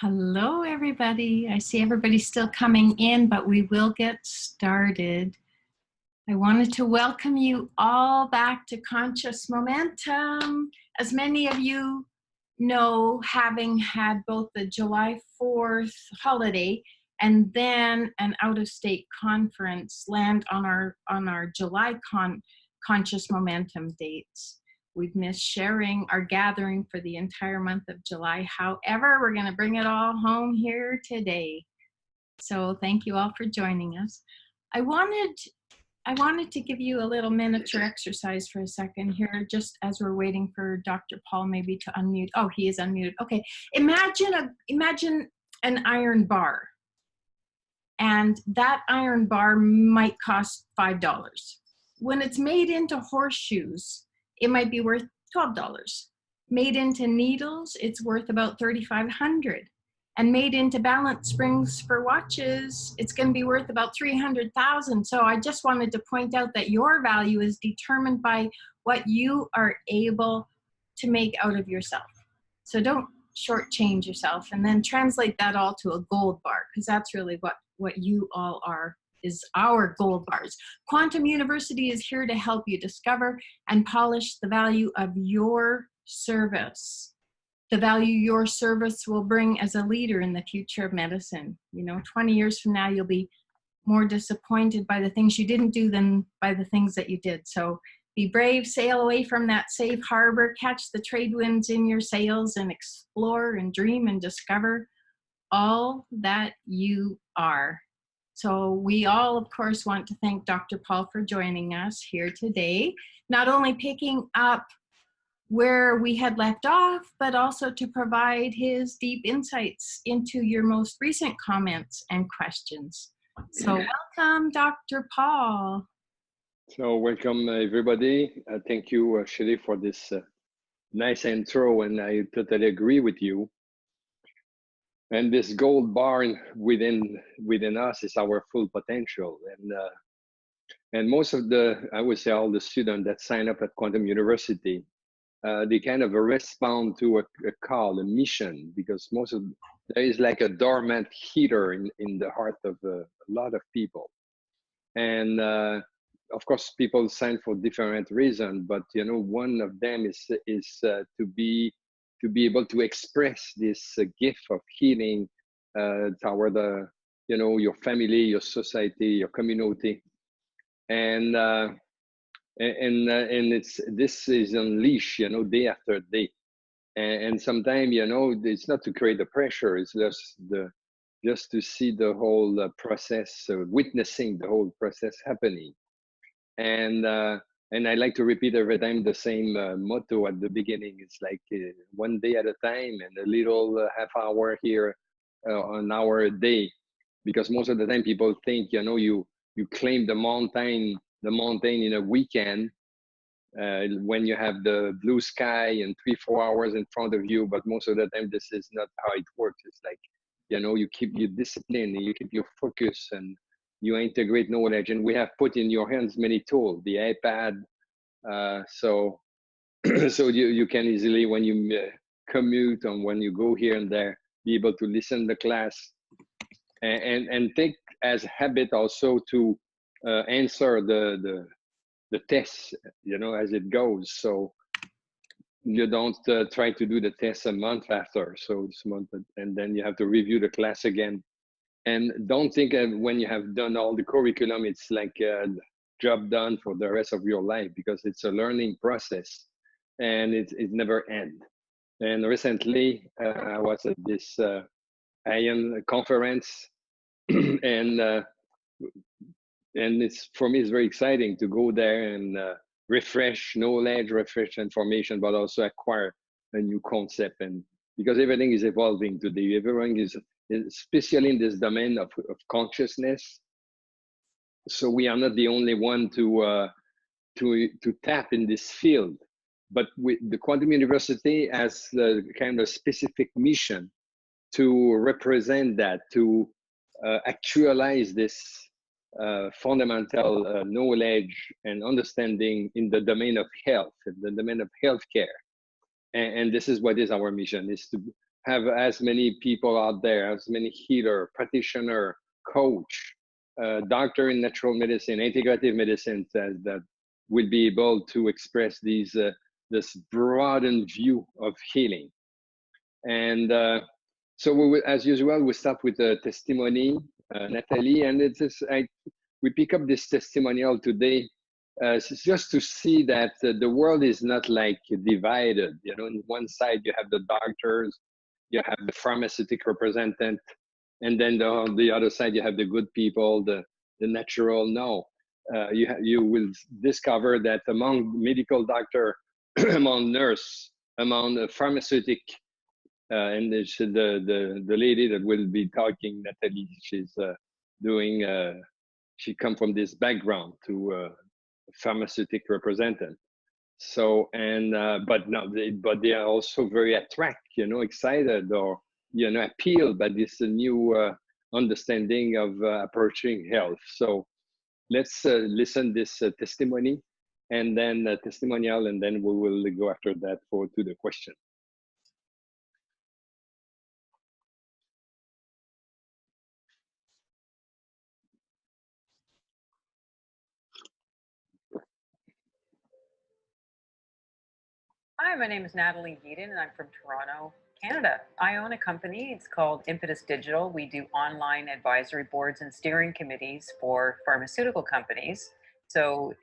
Hello, everybody. I see everybody's still coming in, but we will get started. I wanted to welcome you all back to Conscious Momentum. As many of you know, having had both the July 4th holiday and then an out-of-state conference land on our July Conscious Momentum dates. We've missed sharing our gathering for the entire month of July. However, we're going to bring it all home here today. So thank you all for joining us. I wanted to give you a little miniature exercise for a second here, just as we're waiting for Dr. Paul maybe to unmute. Oh, he is unmuted. Okay, imagine an iron bar, and that iron bar might cost $5. When it's made into horseshoes, it might be worth $12. Made into needles, it's worth about $3,500. And made into balance springs for watches, it's going to be worth about $300,000. So I just wanted to point out that your value is determined by what you are able to make out of yourself. So don't shortchange yourself, and then translate that all to a gold bar, because that's really what you all are, is our gold bars. Quantum University is here to help you discover and polish the value of your service. The value your service will bring as a leader in the future of medicine. 20 years from now, you'll be more disappointed by the things you didn't do than by the things that you did. So be brave, sail away from that safe harbor, catch the trade winds in your sails, and explore and dream and discover all that you are. So we all, of course, want to thank Dr. Paul for joining us here today, not only picking up where we had left off, but also to provide his deep insights into your most recent comments and questions. So welcome, Dr. Paul. So welcome, everybody. Thank you, Shelley, for this nice intro, and I totally agree with you. And this gold bar within us is our full potential. And most of I would say all the students that sign up at Quantum University, they kind of respond to a call, a mission, because there is like a dormant heater in the heart of a lot of people. And of course, people sign for different reasons, but one of them is to be able to express this gift of healing toward your family, your society, your community, and this is unleashed, day after day, and sometimes it's not to create the pressure; it's just to see the whole process, witnessing the whole process happening, and I like to repeat every time the same motto at the beginning. It's like one day at a time, and a little half hour here, an hour a day, because most of the time people think you claim the mountain in a weekend when you have the blue sky and 3-4 hours in front of you, but most of the time this is not how it works. It's like you keep your discipline, you keep your focus, and you integrate knowledge. And we have put in your hands many tools, the iPad, so you can easily, when you commute and when you go here and there, be able to listen to the class and take as habit also to answer the tests, as it goes. So you don't try to do the test a month after. So it's a month, and then you have to review the class again. And don't think when you have done all the curriculum, it's like a job done for the rest of your life, because it's a learning process and it never ends. And recently I was at this IAN conference and for me, it's very exciting to go there and refresh knowledge, refresh information, but also acquire a new concept. And because everything is evolving today, everything is especially in this domain of consciousness. So we are not the only one to tap in this field, but the Quantum University has the kind of specific mission to represent that, to actualize this fundamental knowledge and understanding in the domain of health, in the domain of healthcare. And this is what is our mission, is to have as many people out there, as many healer, practitioner, coach, doctor in natural medicine, integrative medicine that will be able to express these this broadened view of healing. And so we will, as usual, we start with a testimony, Natalie, and it's just, we pick up this testimonial today just to see that the world is not like divided. You know, on one side you have the doctors, you have the pharmaceutic representative, and then on the other side you have the good people, the natural. No, you will discover that among medical doctor, among nurse, among the pharmaceutic, and the lady that will be talking, Natalie, she's doing. She come from this background to pharmaceutic representative. So and but no, they are also very attracted, excited or appealed by this new understanding of approaching health. So let's listen this testimony and then testimonial, and then we will go after that to the question. Hi, my name is Natalie Yeadon, and I'm from Toronto, Canada. I own a company. It's called Impetus Digital. We do online advisory boards and steering committees for pharmaceutical companies. So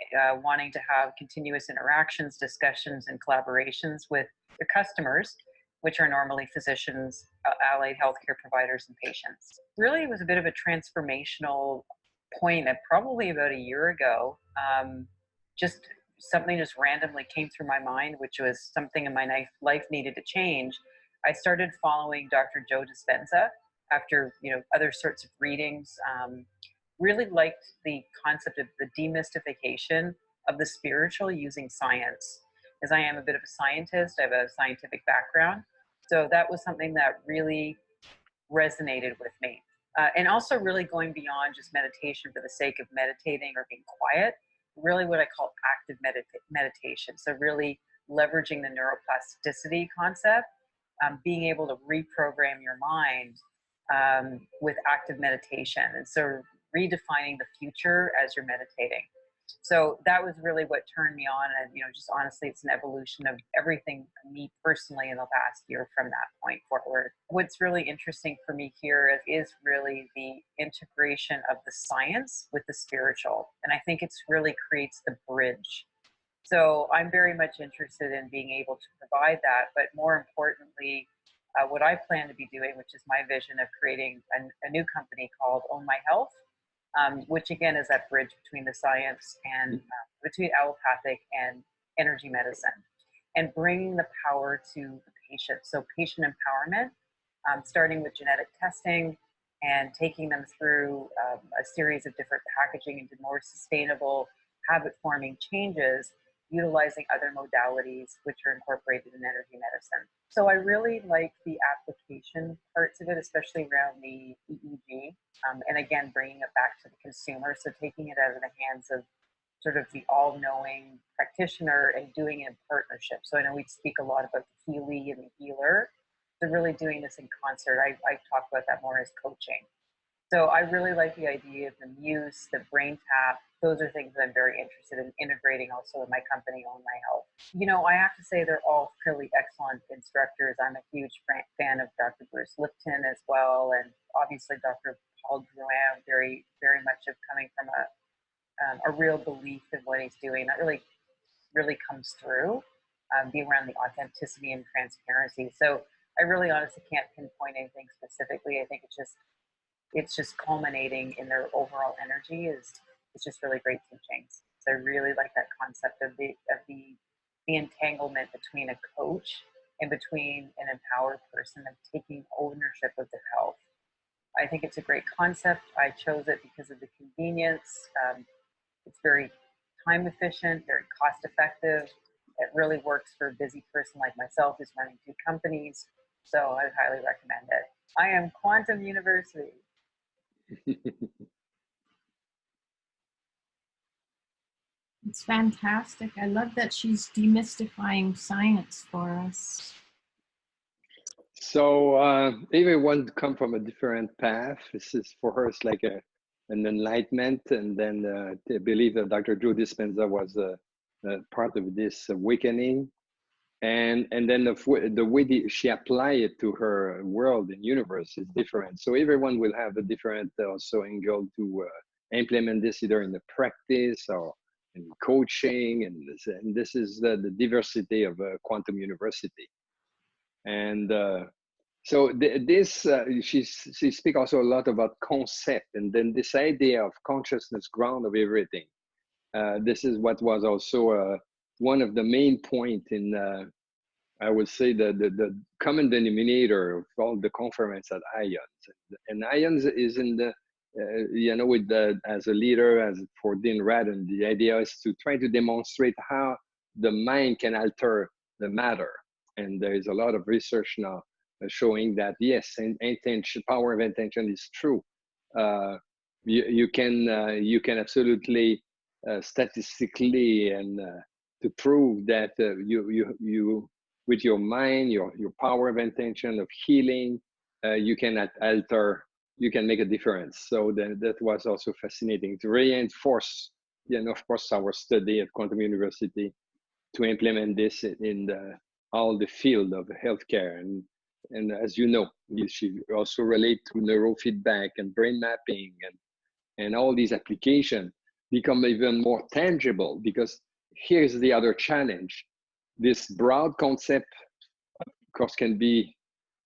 wanting to have continuous interactions, discussions, and collaborations with their customers, which are normally physicians, allied healthcare providers, and patients. Really, it was a bit of a transformational point at probably about a year ago. Something just randomly came through my mind, which was something in my life needed to change. I started following Dr. Joe Dispenza after other sorts of readings. Really liked the concept of the demystification of the spiritual using science. As I am a bit of a scientist, I have a scientific background. So that was something that really resonated with me. And also really going beyond just meditation for the sake of meditating or being quiet, really what I call active meditation. So really leveraging the neuroplasticity concept, being able to reprogram your mind with active meditation. And so redefining the future as you're meditating. So that was really what turned me on. And, just honestly, it's an evolution of everything me personally in the last year from that point forward. What's really interesting for me here is really the integration of the science with the spiritual. And I think it's really creates the bridge. So I'm very much interested in being able to provide that. But more importantly, what I plan to be doing, which is my vision of creating a new company called Own My Health, which again is that bridge between the science and between allopathic and energy medicine, and bringing the power to the patient. So patient empowerment, starting with genetic testing and taking them through a series of different packaging into more sustainable habit-forming changes, utilizing other modalities which are incorporated in energy medicine. So I really like the application parts of it, especially around the EEG, and again, bringing it back to the consumer. So taking it out of the hands of sort of the all-knowing practitioner and doing it in partnership. So I know we speak a lot about the Healy and the healer. So really doing this in concert. I talk about that more as coaching. So I really like the idea of the muse, the brain tap. Those are things that I'm very interested in integrating also in my company, Own My Health. I have to say they're all really excellent instructors. I'm a huge fan of Dr. Bruce Lipton as well, and obviously Dr. Paul Drouin, very, very much of coming from a real belief in what he's doing. That really, really comes through, being around the authenticity and transparency. So I really honestly can't pinpoint anything specifically. I think it's just culminating in their overall energy it's just really great teachings. So I really like that concept of the entanglement between a coach and between an empowered person of taking ownership of their health. I think it's a great concept. I chose it because of the convenience. It's very time efficient, very cost effective. It really works for a busy person like myself who's running 2 companies. So I highly recommend it. I am Quantum University. It's fantastic. I love that she's demystifying science for us. So everyone come from a different path. This is for her, it's like an enlightenment, and then I believe that Dr. Joe Dispenza was a part of this awakening, and then the way she applied it to her world and universe is different. So everyone will have a different also angle to implement this either in the practice or in coaching, and this is the diversity of quantum university. And so she speaks also a lot about concept, and then this idea of consciousness ground of everything. This is what was also one of the main point in, I would say, the common denominator of all the conference at IONS. And IONS is in the, you know, with as a leader, as for Dean Radin, the idea is to try to demonstrate how the mind can alter the matter. And there is a lot of research now showing that yes, intention, power of intention is true. You can absolutely statistically and to prove that you with your mind, your power of intention of healing, you can alter, you can make a difference. So that was also fascinating to reinforce, you know, of course, our study at Quantum University to implement this in all the field of healthcare. And as you know, she also relate to neurofeedback and brain mapping and all these applications become even more tangible, because here's the other challenge. This broad concept, of course, can be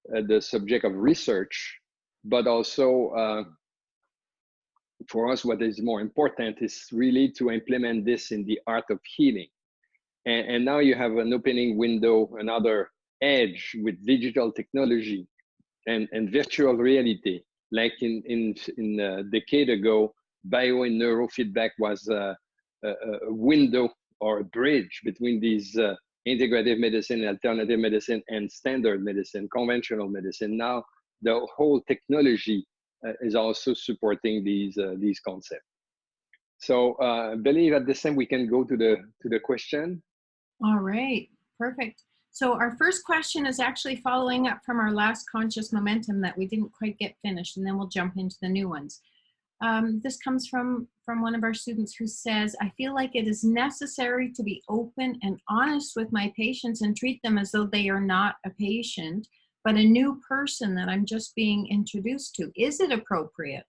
the subject of research, but also for us, what is more important is really to implement this in the art of healing. And now you have an opening window, another edge with digital technology and virtual reality. Like in a decade ago, bio and neurofeedback was a window or a bridge between these integrative medicine, alternative medicine, and standard medicine, conventional medicine. Now the whole technology is also supporting these concepts. So I believe at this time we can go to the question. All right, perfect. So our first question is actually following up from our last conscious momentum that we didn't quite get finished, and then we'll jump into the new ones. This comes from one of our students who says, I feel like it is necessary to be open and honest with my patients and treat them as though they are not a patient, but a new person that I'm just being introduced to. Is it appropriate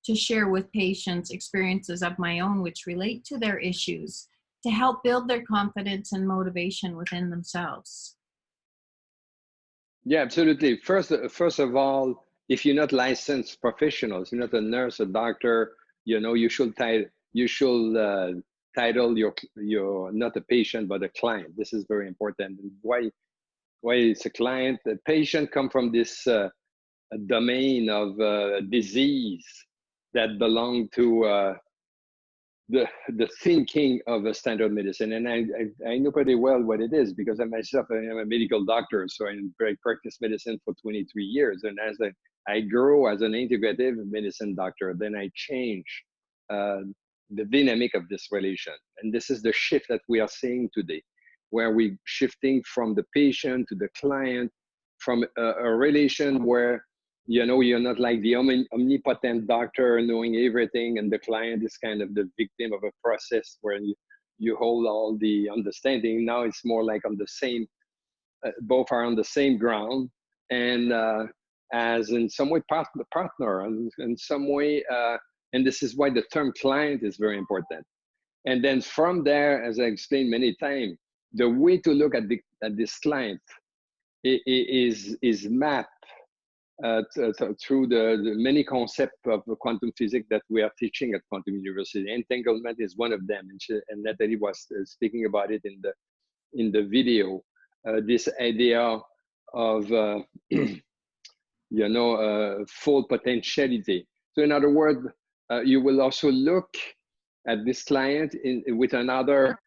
to share with patients experiences of my own which relate to their issues, to help build their confidence and motivation within themselves? Yeah, absolutely. First of all, if you're not licensed professionals, you're not a nurse, a doctor, you know, you should title your not a patient but a client. This is very important. Why it's a client? The patient come from this domain of disease that belong to the thinking of a standard medicine. And I know pretty well what it is, because I myself, I am a medical doctor, so I practiced medicine for 23 years. And as I grow as an integrative medicine doctor, then I change the dynamic of this relation. And this is the shift that we are seeing today, where we're shifting from the patient to the client, from a relation where, you know, you're not like the omnipotent doctor knowing everything, and the client is kind of the victim of a process where you hold all the understanding. Now it's more like on the same, both are on the same ground, and as in some way partner, and in some way, and this is why the term client is very important. And then from there, as I explained many times, the way to look at this client is mapped through the many concepts of quantum physics that we are teaching at Quantum University. Entanglement is one of them, and Natalie was speaking about it in the video. This idea of you know, full potentiality. So in other words, you will also look at this client with another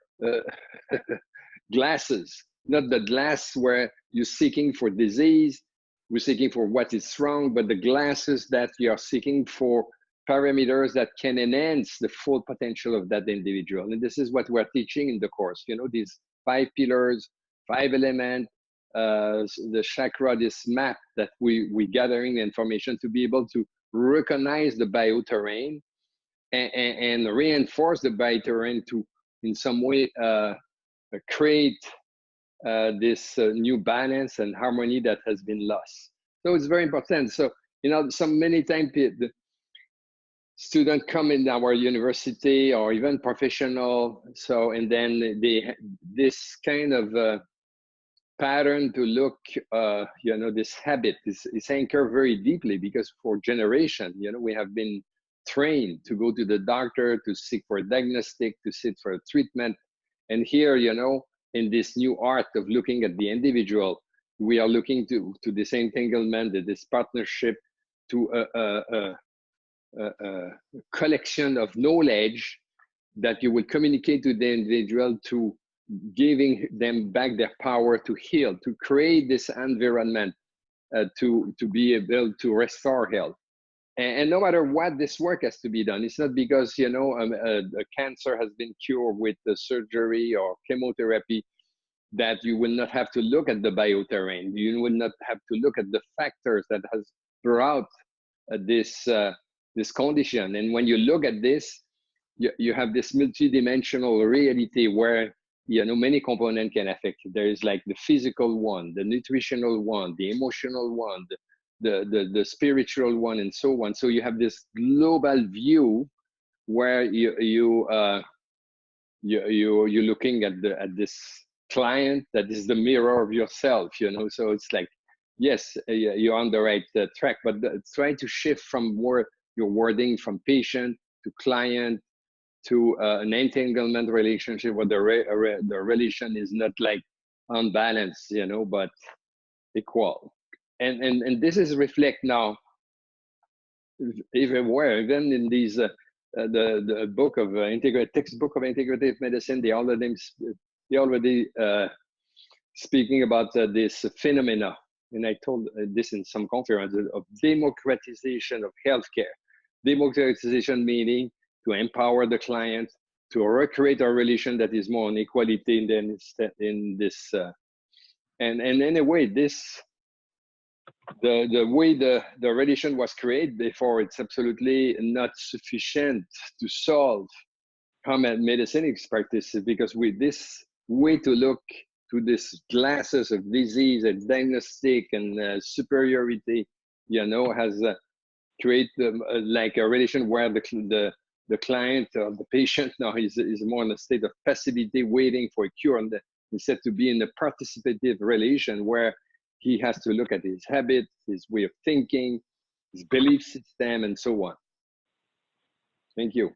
glasses, not the glass where you're seeking for disease, we're seeking for what is wrong, but the glasses that you are seeking for parameters that can enhance the full potential of that individual. And this is what we're teaching in the course, you know, these 5 pillars, 5 elements, the chakra, this map that we gathering information to be able to recognize the bioterrain and reinforce the bioterrain to, in some way, create this new balance and harmony that has been lost. So it's very important. So, you know, many times the students come in our university or even professional. So, and then this kind of pattern to look, you know, this habit is anchored very deeply, because for generations, you know, we have been trained to go to the doctor, to seek for a diagnostic, to seek for a treatment. And here, you know, in this new art of looking at the individual, we are looking to this entanglement, this partnership, to a collection of knowledge that you will communicate to the individual, to giving them back their power to heal, to create this environment to be able to restore health. And no matter what, this work has to be done. It's not because, you know, a cancer has been cured with the surgery or chemotherapy that you will not have to look at the bioterrain. You will not have to look at the factors that has brought this condition. And when you look at this, you have this multidimensional reality where, you know, many components can affect you. There is like the physical one, the nutritional one, the emotional one, the spiritual one, and so on. So you have this global view where you're looking at this client that is the mirror of yourself, you know. So it's like, yes, you're on the right track, but try to shift from your wording from patient to client to an entanglement relationship where the relation is not like unbalanced, you know, but equal. And this is reflect now everywhere, even in these the book of textbook of integrative medicine. They already speaking about this phenomena, and I told this in some conferences, of democratization of healthcare. Democratization meaning to empower the client, to recreate a relation that is more on equality than in this. And anyway, the way the relation was created before, it's absolutely not sufficient to solve common medicine practices, because with this way to look to this glasses of disease and diagnostic and superiority, you know, has create like a relation where the client or the patient now is more in a state of passivity, waiting for a cure, and instead to be in a participative relation where he has to look at his habit, his way of thinking, his belief system, and so on. Thank you.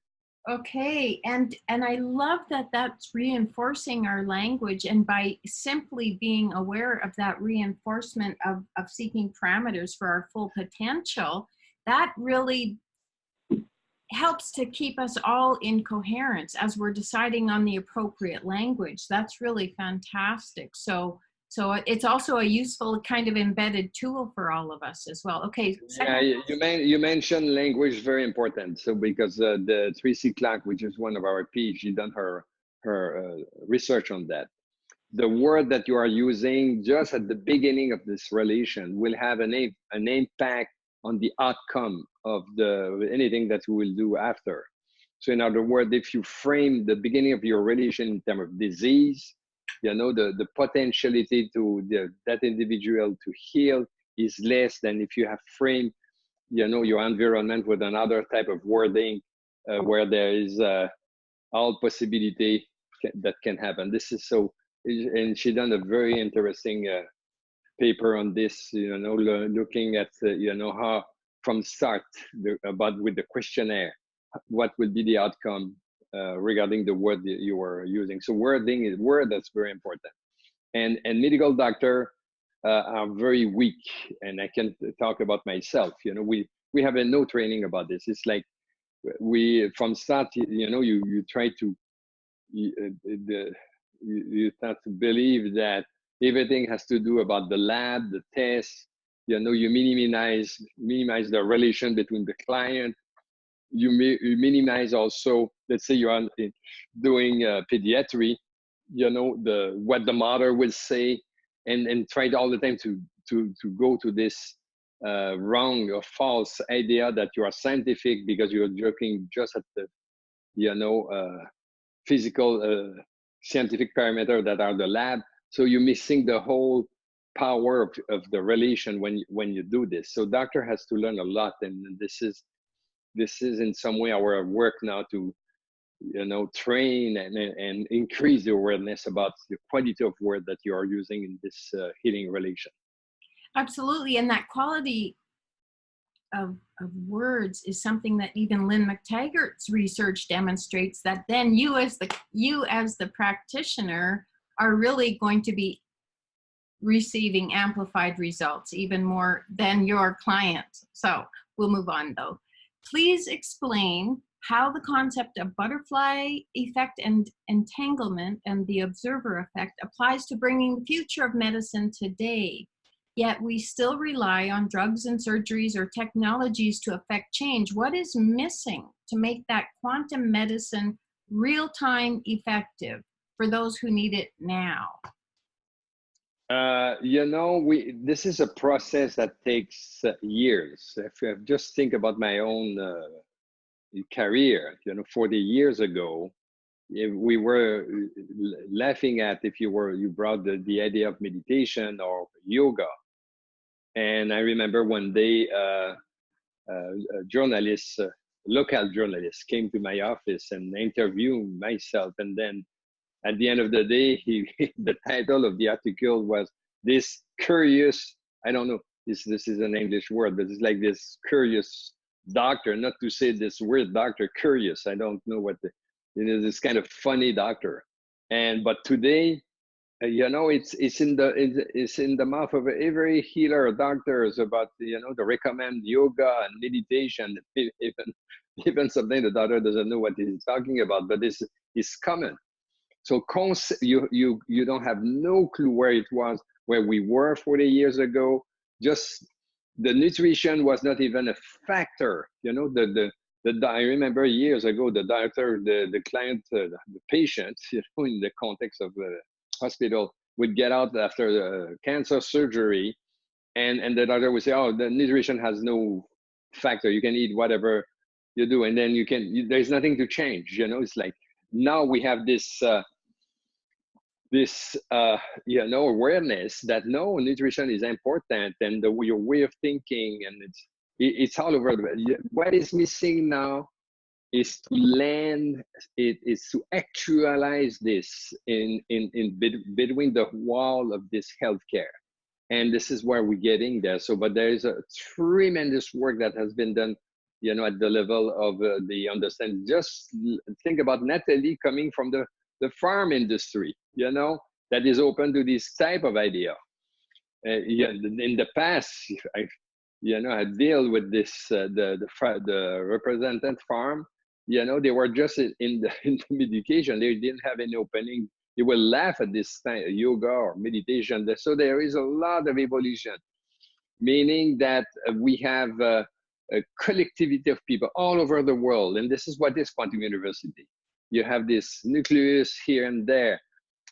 Okay, and I love that that's reinforcing our language, and by simply being aware of that reinforcement of seeking parameters for our full potential, that really helps to keep us all in coherence as we're deciding on the appropriate language. That's really fantastic. So it's also a useful kind of embedded tool for all of us as well. Okay. Yeah, you mentioned language, very important. So because the Tracy Clark, which is one of our PhD, done her research on that. The word that you are using just at the beginning of this relation will have an impact on the outcome of anything that we will do after. So in other words, if you frame the beginning of your relation in terms of disease, you know, the potentiality to that individual to heal is less than if you have framed, you know, your environment with another type of wording where there is all possibility that can happen. This is so, and she done a very interesting paper on this, you know, looking at, you know, how from start about with the questionnaire, what will be the outcome regarding the word that you were using. So wording is that's very important. And medical doctor are very weak, and I can talk about myself. You know, we have no training about this. It's like we from start, you know, you try to you start to believe that everything has to do about the lab, the test. You know, you minimize the relation between the client. You minimize also, let's say you are doing pediatry, you know, what the mother will say, and tried all the time to go to this wrong or false idea that you are scientific because you're looking just at the physical scientific parameter that are the lab. So you're missing the whole power of the relation when you do this. So doctor has to learn a lot, and this is in some way our work now to train and increase the awareness about the quality of word that you are using in this healing relation. Absolutely, and that quality of words is something that even Lynn McTaggart's research demonstrates, that then you as the practitioner are really going to be receiving amplified results even more than your client. So we'll move on though. Please explain how the concept of butterfly effect and entanglement and the observer effect applies to bringing the future of medicine today. Yet we still rely on drugs and surgeries or technologies to affect change. What is missing to make that quantum medicine real-time effective for those who need it now? This is a process that takes years. If I just think about my own career, 40 years ago, we were laughing at if you brought the idea of meditation or yoga. And I remember one day a journalist, local journalist, came to my office and interviewed myself. And then at the end of the day, the title of the article was this curious, I don't know, this is an English word, but it's like this curious doctor, not to say this weird doctor, curious. I don't know what this kind of funny doctor. But today, it's in the mouth of every healer, doctors about to recommend yoga and meditation. Even something the doctor doesn't know what he's talking about, but this is common. So you don't have no clue where we were 40 years ago. Just the nutrition was not even a factor. I remember years ago, the doctor, the client, the patient, in the context of the hospital, would get out after the cancer surgery, and the doctor would say, "Oh, the nutrition has no factor. You can eat whatever you do, and then there's nothing to change." It's like now we have this awareness that no, nutrition is important, and your way of thinking, and it's all over. What is missing now is to land, it is to actualize this in between the wall of this healthcare. And this is where we're getting there. So, but there is a tremendous work that has been done, at the level of the understanding. Just think about Natalie coming from the farm industry, that is open to this type of idea. In the past, I deal with this, the representative farm, they were just in the medication. They didn't have any opening. They will laugh at this yoga or meditation. So there is a lot of evolution, meaning that we have a collectivity of people all over the world. And this is what is Quantum University. You have this nucleus here and there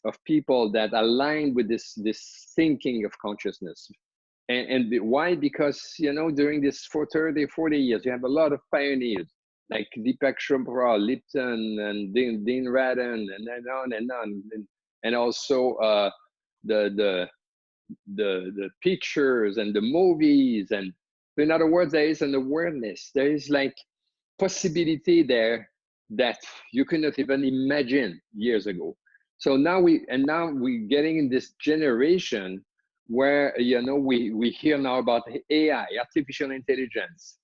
of people that align with this thinking of consciousness. And why? Because, during this 40 years, you have a lot of pioneers like Deepak Chopra, Lipton, and Dean Radin, and on and on. And also the pictures and the movies. And in other words, there is an awareness. There is like possibility there that you could not even imagine years ago. So now we're getting in this generation where we hear now about AI, artificial intelligence,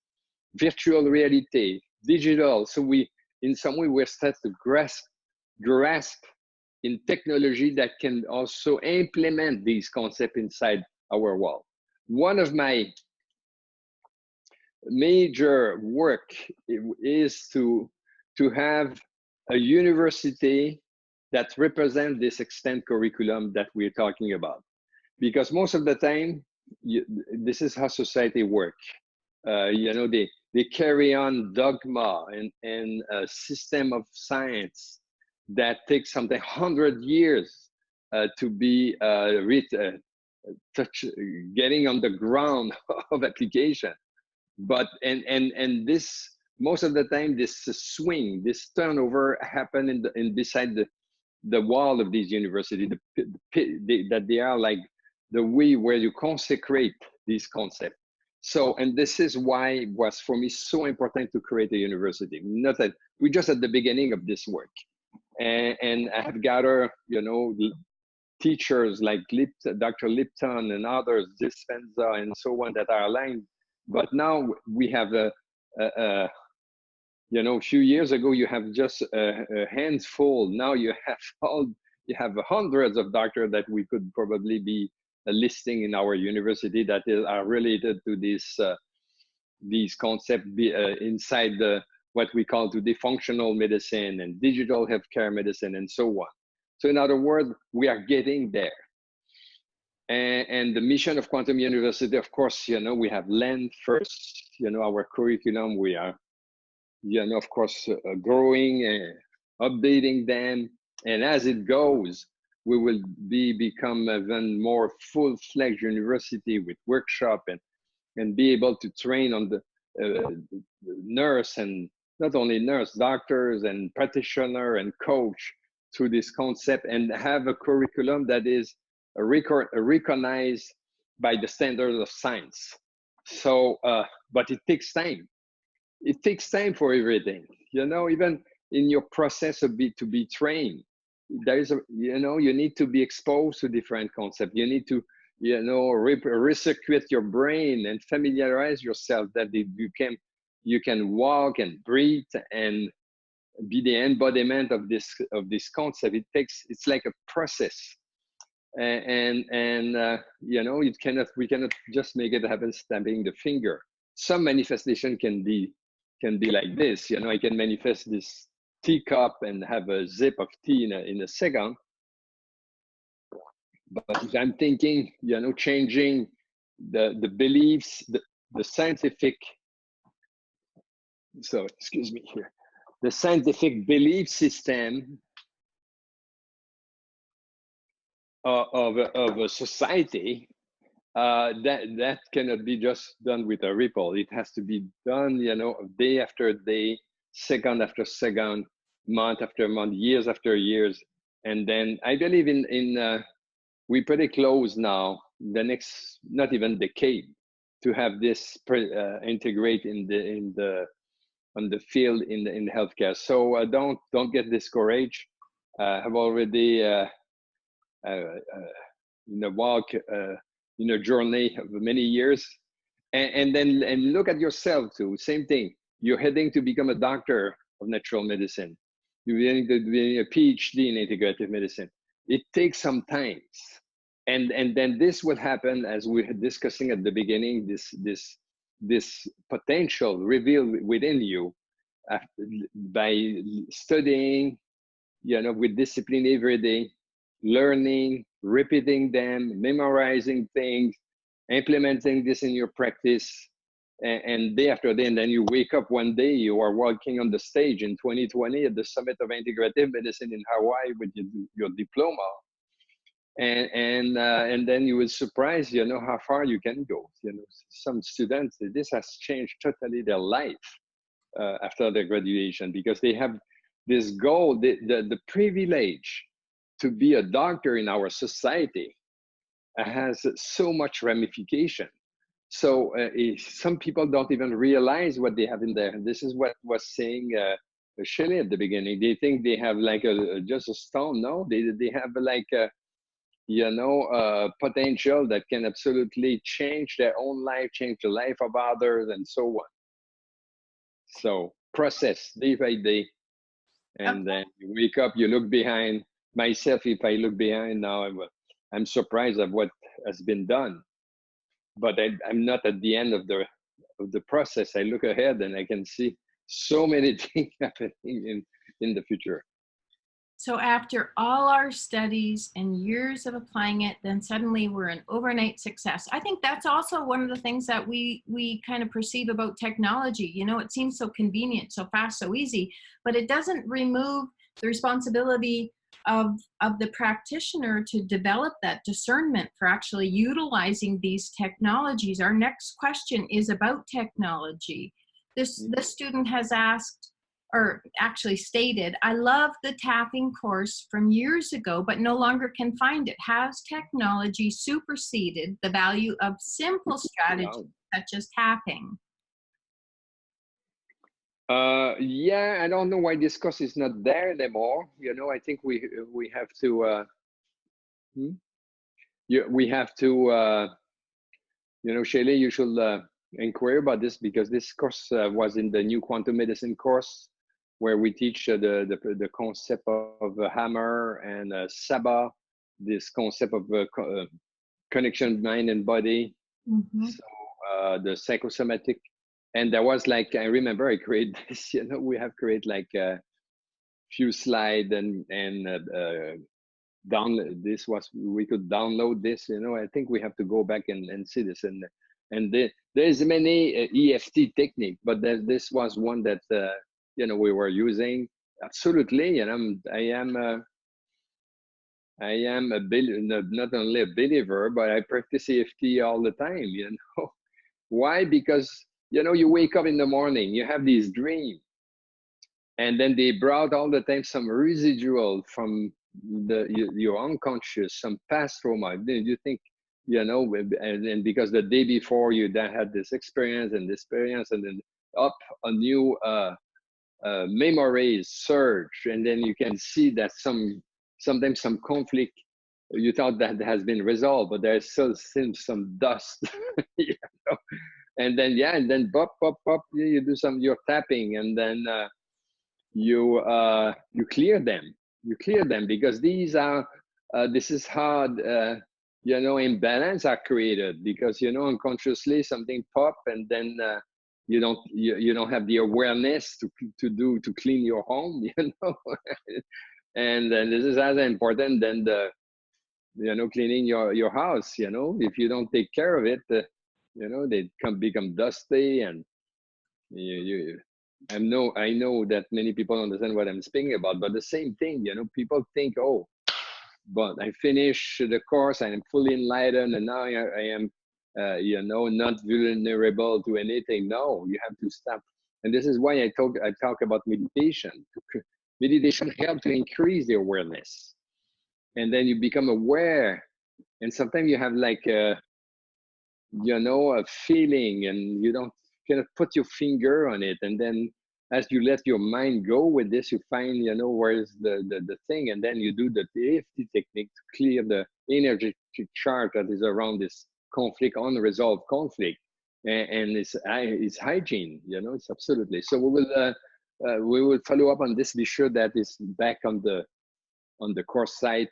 virtual reality, digital. So in some way we're starting to grasp in technology that can also implement these concepts inside our world. One of my major work is to have a university that represents this extended curriculum that we're talking about. Because most of the time, this is how society works. They carry on dogma and a system of science that takes something 100 years to be touch, getting on the ground of application. But and this, most of the time, this swing, this turnover happen in beside the wall of these universities, that they are like the way where you consecrate these concepts. So, and this is why it was for me so important to create a university. Not that we're just at the beginning of this work, and I have gathered, you know, teachers like Dr. Lipton and others, Dispenza and so on, that are aligned. But now we have you know, a few years ago, you have just hands full. Now you have hundreds of doctors that we could probably be listing in our university that are related to these concepts inside what we call today functional medicine and digital healthcare medicine and so on. So in other words, we are getting there. And the mission of Quantum University, of course, you know, we have land first, you know, our curriculum, we are, you know, of course, growing and updating them. And as it goes, we will become even more full-fledged university with workshop and be able to train on the nurse, and not only nurse, doctors and practitioner and coach through this concept, and have a curriculum that is recognized by the standards of science. So, but it takes time. It takes time for everything, you know, even in your process to be trained. There is you know, you need to be exposed to different concepts. You need to, you know, recirculate your brain and familiarize yourself that you can walk and breathe and be the embodiment of this concept. It's like a process. And you know, we cannot just make it happen snapping the finger. Some manifestation can be like this, you know. I can manifest this teacup and have a sip of tea in a second. But if I'm thinking, you know, changing the beliefs, the scientific, so excuse me here, the scientific belief system of a society, that cannot be just done with a ripple. It has to be done, you know, day after day, second after second, month after month, years after years. And then I believe we're pretty close now, the next, not even decade, to have this integrate on the field in healthcare. So don't get discouraged. Have already walk in a journey of many years, and look at yourself too. Same thing. You're heading to become a doctor of natural medicine. You're heading to be a PhD in integrative medicine. It takes some time, and then this will happen, as we were discussing at the beginning. This potential revealed within you by studying, you know, with discipline every day, learning, repeating them, memorizing things, implementing this in your practice, and day after day. And then you wake up one day, you are walking on the stage in 2020 at the Summit of Integrative Medicine in Hawaii with your diploma. And then you will surprise, you know, how far you can go. You know, some students, this has changed totally their life after their graduation, because they have this goal, the privilege to be a doctor in our society has so much ramification. So some people don't even realize what they have in there. And this is what was saying Shelley at the beginning. They think they have like just a stone. No, they have like a, you know, potential that can absolutely change their own life, change the life of others, and so on. So process day by day. And then you wake up, you look behind. Myself, if I look behind now, I'm surprised at what has been done. But I'm not at the end of the process. I look ahead and I can see so many things happening in the future. So after all our studies and years of applying it, then suddenly we're an overnight success. I think that's also one of the things that we kind of perceive about technology. You know, it seems so convenient, so fast, so easy, but it doesn't remove the responsibility of the practitioner to develop that discernment for actually utilizing these technologies. Our next question is about technology. This student has asked, or actually stated, I love the tapping course from years ago, but no longer can find it. Has technology superseded the value of simple strategies such as tapping? Yeah, I don't know why this course is not there anymore. You know, I think we have to we have to you know, Shaylee, you should inquire about this, because this course was in the new quantum medicine course, where we teach the concept of a hammer and Saba, this concept of connection mind and body. So the psychosomatic. And there was like, I remember I created this, you know, we have created like a few slides and this was, we could download this, you know. I think we have to go back and see this. And there's many EFT technique, but this was one that, you know, we were using. Absolutely. And I am not only a believer, but I practice EFT all the time, you know. Why? Because, you know, you wake up in the morning, you have these dreams, and then they brought all the time some residual from your unconscious, some past trauma. Then you think, you know, and because the day before you had this experience, and then up a new memories surge, and then you can see that sometimes some conflict you thought that has been resolved, but there's still some dust, you know. And then pop, you do your tapping, and then you clear them. You clear them, because these are this is how you know, imbalance are created, because, you know, unconsciously something pop, and then you don't have the awareness to clean your home, you know. And then this is as important than the, you know, cleaning your house, you know. If you don't take care of it, you know, they become dusty, and I know that many people understand what I'm speaking about, but the same thing, you know, people think, oh, but I finish the course, I am fully enlightened, and now I am, you know, not vulnerable to anything. No, you have to stop. And this is why I talk about meditation. Meditation helps to increase the awareness, and then you become aware. And sometimes you have like you know, a feeling, and you cannot put your finger on it, and then as you let your mind go with this, you find, you know, where's the thing, and then you do the EFT technique to clear the energetic charge that is around this conflict, unresolved conflict, and it's hygiene, you know. It's absolutely. So we will follow up on this. Be sure that it's back on the course site.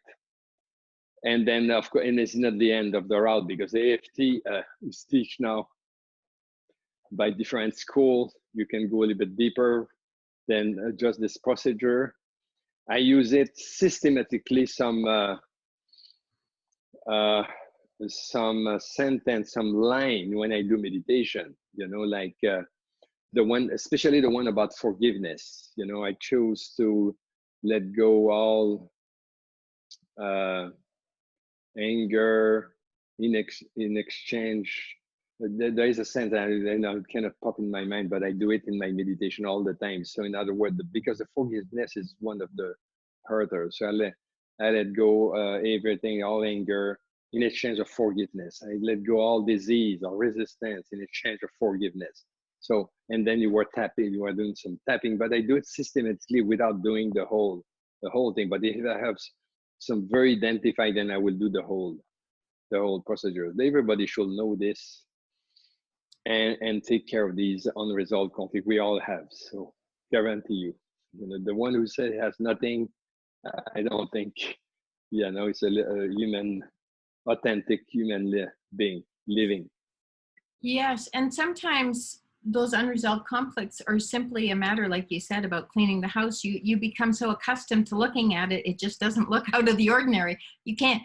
And then, of course, and it's not the end of the route, because the EFT is taught now by different schools. You can go a little bit deeper than just this procedure. I use it systematically, some sentence, some line when I do meditation, you know, like the one, especially the one about forgiveness. You know, I choose to let go all anger in exchange. There is a sense that I cannot pop in my mind, but I do it in my meditation all the time. So in other words, because the forgiveness is one of the hurters, so I let go everything, all anger, in exchange of forgiveness. I let go all disease or resistance in exchange of forgiveness. So, and then you were doing some tapping, but I do it systematically without doing the whole thing. But if I have some very identified, then I will do the whole procedure. Everybody should know this and take care of these unresolved conflict we all have. So guarantee you, the one who said has nothing, I don't think, it's a human, authentic human being living. Yes, and sometimes those unresolved conflicts are simply a matter, like you said, about cleaning the house. You become so accustomed to looking at it, it just doesn't look out of the ordinary. You can't,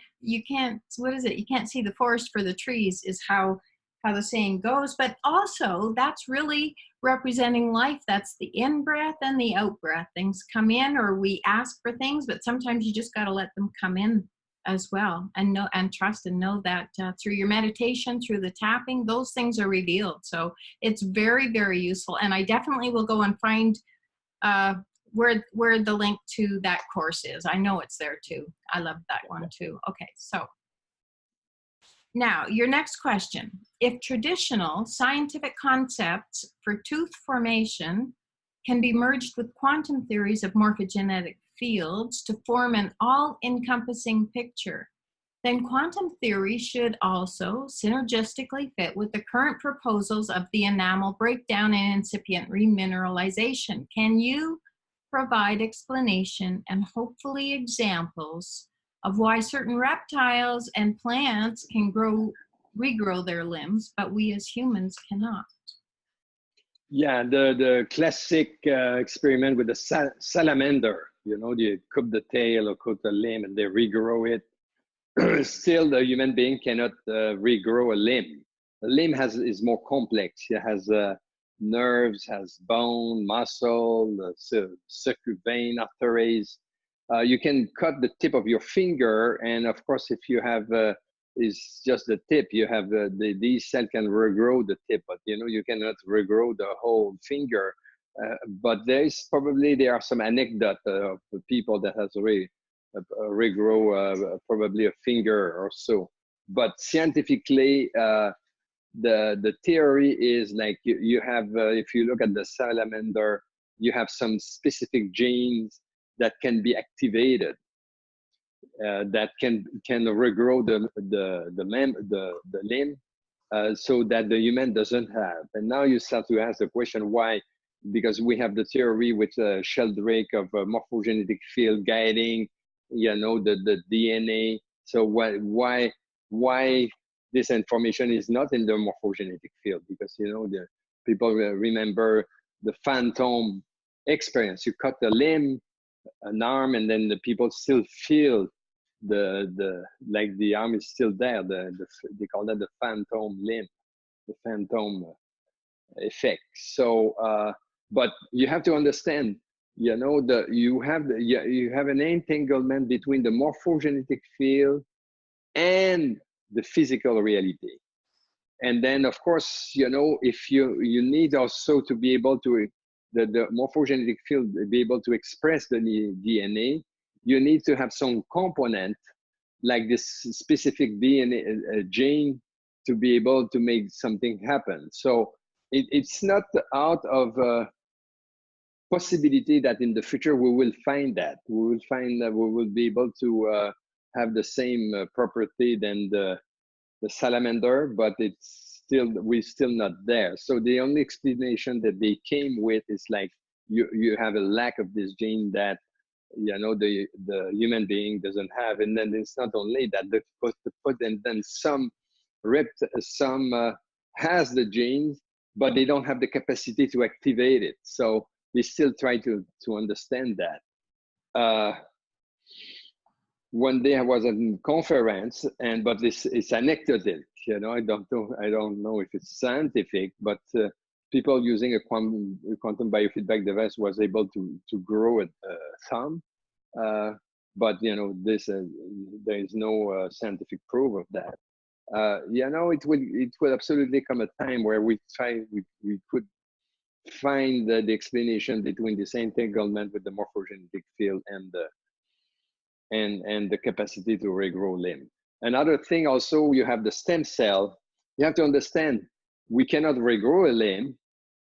what is it? You can't see the forest for the trees, is how how the saying goes, but also that's really representing life. That's the in-breath and the out-breath. Things come in, or we ask for things, but sometimes you just got to let them come in as well, and know and trust and know that through your meditation, through the tapping, those things are revealed. So it's very, very useful. And I definitely will go and find where the link to that course is. I know it's there too. I love that one too. Okay, so now your next question. If traditional scientific concepts for tooth formation can be merged with quantum theories of morphogenetic fields to form an all-encompassing picture, then quantum theory should also synergistically fit with the current proposals of the enamel breakdown and incipient remineralization. Can you provide explanation and hopefully examples of why certain reptiles and plants can regrow their limbs, but we as humans cannot? Yeah, the classic experiment with the salamander, you know, you cut the tail or cut the limb and they regrow it. Still, the human being cannot regrow a limb. A limb is more complex. It has nerves, has bone, muscle, vein, arteries. You can cut the tip of your finger, and of course, if you have is just the tip, you have these cells can regrow the tip, but you know you cannot regrow the whole finger. But there are some anecdotes of people that has regrow probably a finger or so. But scientifically, the theory is like you have if you look at the salamander, you have some specific genes that can be activated that can regrow the limb so that the human doesn't have. And now you start to ask the question why, because we have the theory with Sheldrake of morphogenetic field guiding, you know, the DNA. So why this information is not in the morphogenetic field? Because you know the people remember the phantom experience. You cut a limb, an arm, and then the people still feel like the arm is still there. They call that the phantom limb, the phantom effect. So, but you have to understand, you know, you have an entanglement between the morphogenetic field and the physical reality. And then, of course, you know, if you need also to be able to the morphogenetic field be able to express the DNA, you need to have some component like this specific DNA gene to be able to make something happen. So it's not out of possibility that in the future we will find that. We will find that we will be able to have the same property than the salamander, but we're still not there. So the only explanation that they came with is like you have a lack of this gene that, you know, the human being doesn't have. And then it's not only that, and then some has the genes, but they don't have the capacity to activate it. So we still try to understand that. One day I was at a conference, but it's anecdotal. You know, I don't know if it's scientific, but people using a quantum biofeedback device was able to grow a thumb. But you know, there is no scientific proof of that. You know, it will absolutely come a time where we could find the explanation between this entanglement with the morphogenetic field and the capacity to regrow limb. Another thing also, you have the stem cell. You have to understand, we cannot regrow a limb,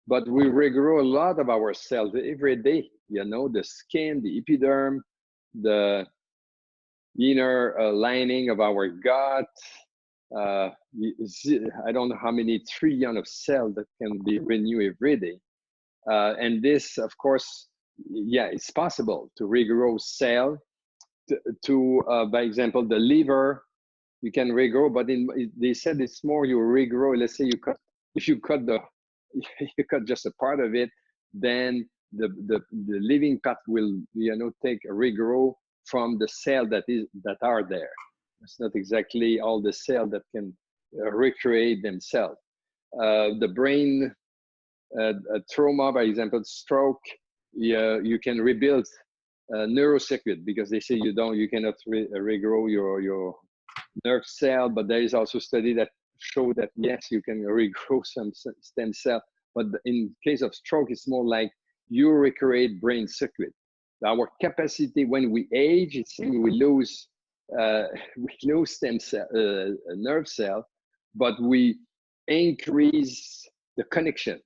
but we regrow a lot of our cells every day. You know, the skin, the epiderm, the inner lining of our gut. I don't know how many trillion of cells that can be renewed every day. And this, of course, yeah, it's possible to regrow cell. By example, the liver, you can regrow, but they said it's more you regrow. Let's say if you cut you cut just a part of it, then the living part will, you know, take a regrow from the cell that are there. It's not exactly all the cells that can recreate themselves. the brain trauma, for example, stroke, you can rebuild neurocircuit, because they say you cannot regrow your nerve cell, but there is also study that show that yes, you can regrow some stem cell. But in case of stroke, it's more like you recreate brain circuit. Our capacity when we age, it's we lose stem cell, nerve cell, but we increase the connection.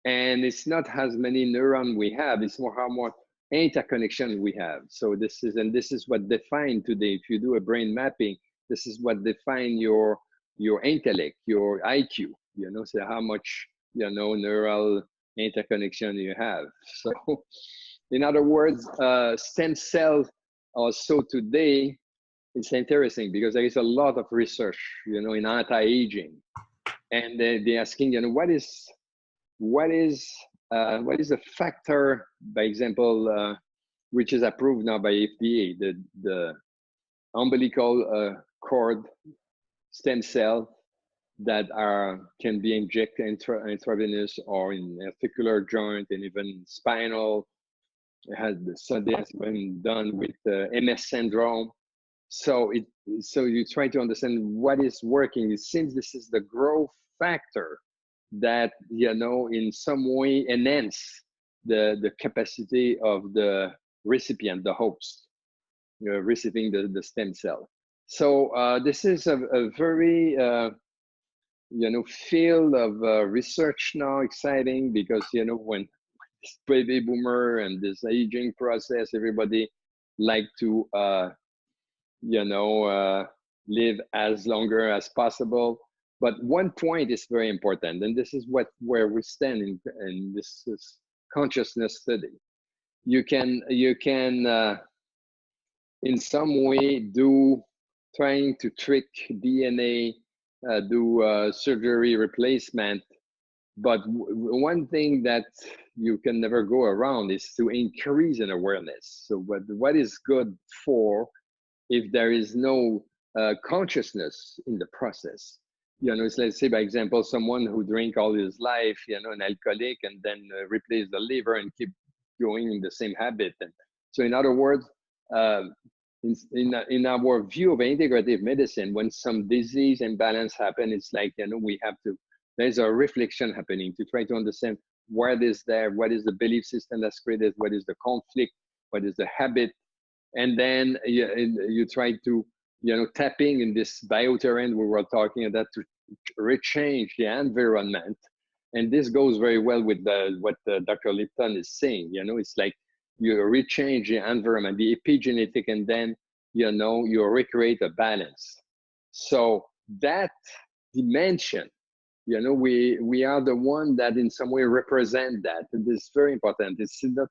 And it's not as many neurons we have, it's more how more interconnection we have. So this is what define today, if you do a brain mapping, this is what define your intellect, your IQ, so how much, neural interconnection you have. So in other words, stem cells also today, it's interesting because there is a lot of research, in anti-aging. And they're asking, what is the factor, by example, which is approved now by FDA, the umbilical cord stem cell that can be injected intravenous or in articular joint and even spinal. Study has been done with MS syndrome. So you try to understand what is working. It seems this is the growth factor that, in some way enhance the capacity of the recipient, the host, receiving the stem cell. So this is a very, field of research now, exciting, because, when this baby boomer and this aging process, everybody like to, live as longer as possible. But one point is very important, and this is where we stand in this consciousness study. You can in some way trying to trick DNA, do surgery replacement, but one thing that you can never go around is to increase in awareness. So what is good for if there is no consciousness in the process? It's, let's say, by example, someone who drank all his life, an alcoholic, and then replace the liver and keep going in the same habit. And so, in other words, in our view of integrative medicine, when some disease imbalance happen, it's like, there's a reflection happening to try to understand what is there, what is the belief system that's created, what is the conflict, what is the habit, and then you try to, tapping in this bioterrain we were talking about to rechange the environment. And this goes very well with what Dr. Lipton is saying. It's like you rechange the environment, the epigenetic, and then, you recreate a balance. So that dimension, we are the one that in some way represent that. And this is very important. It's not,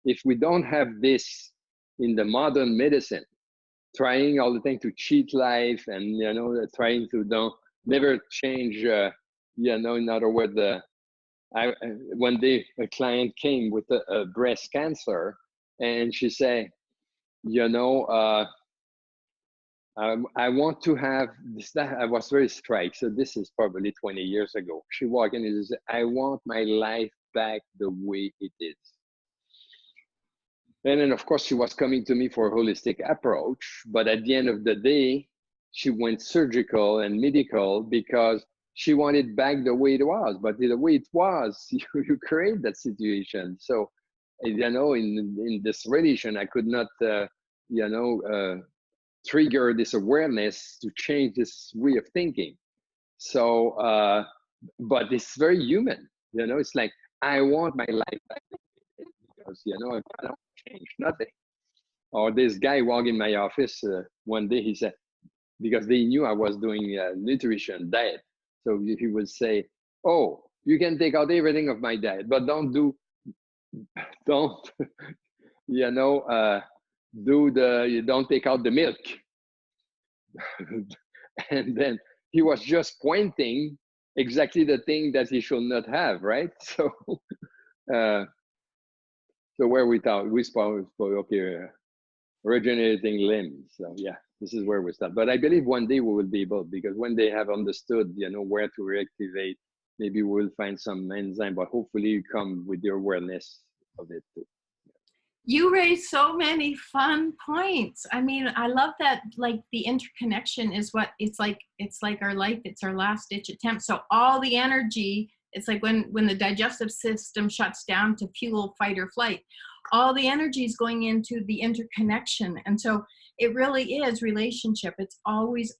if we don't have this in the modern medicine, trying all the time to cheat life and, trying to never change, in other words, one day a client came with a breast cancer, and she said, I want to have this. I was very struck. So this is probably 20 years ago. She walked in and said, I want my life back the way it is. And then, of course, she was coming to me for a holistic approach. But at the end of the day, she went surgical and medical because she wanted back the way it was. But the way it was, you create that situation. So, in this relation, I could not, trigger this awareness to change this way of thinking. So, but it's very human. It's like, I want my life back because, I cannot change nothing. Or this guy walked in my office one day, he said, because they knew I was doing nutrition diet. So he would say, oh, you can take out everything of my diet, but don't, you don't take out the milk. And then he was just pointing exactly the thing that he should not have, right? So, so where we thought we spoke, okay, originating limbs. So yeah, this is where we start. But I believe one day we will be able, because when they have understood, where to reactivate maybe we'll find some enzyme, but hopefully you come with your awareness of it too. You raise so many fun points. I mean, I love that, like, the interconnection is what it's like our life, it's our last ditch attempt. So all the energy, it's like when the digestive system shuts down to fuel fight or flight, all the energy is going into the interconnection. And so it really is relationship. It's always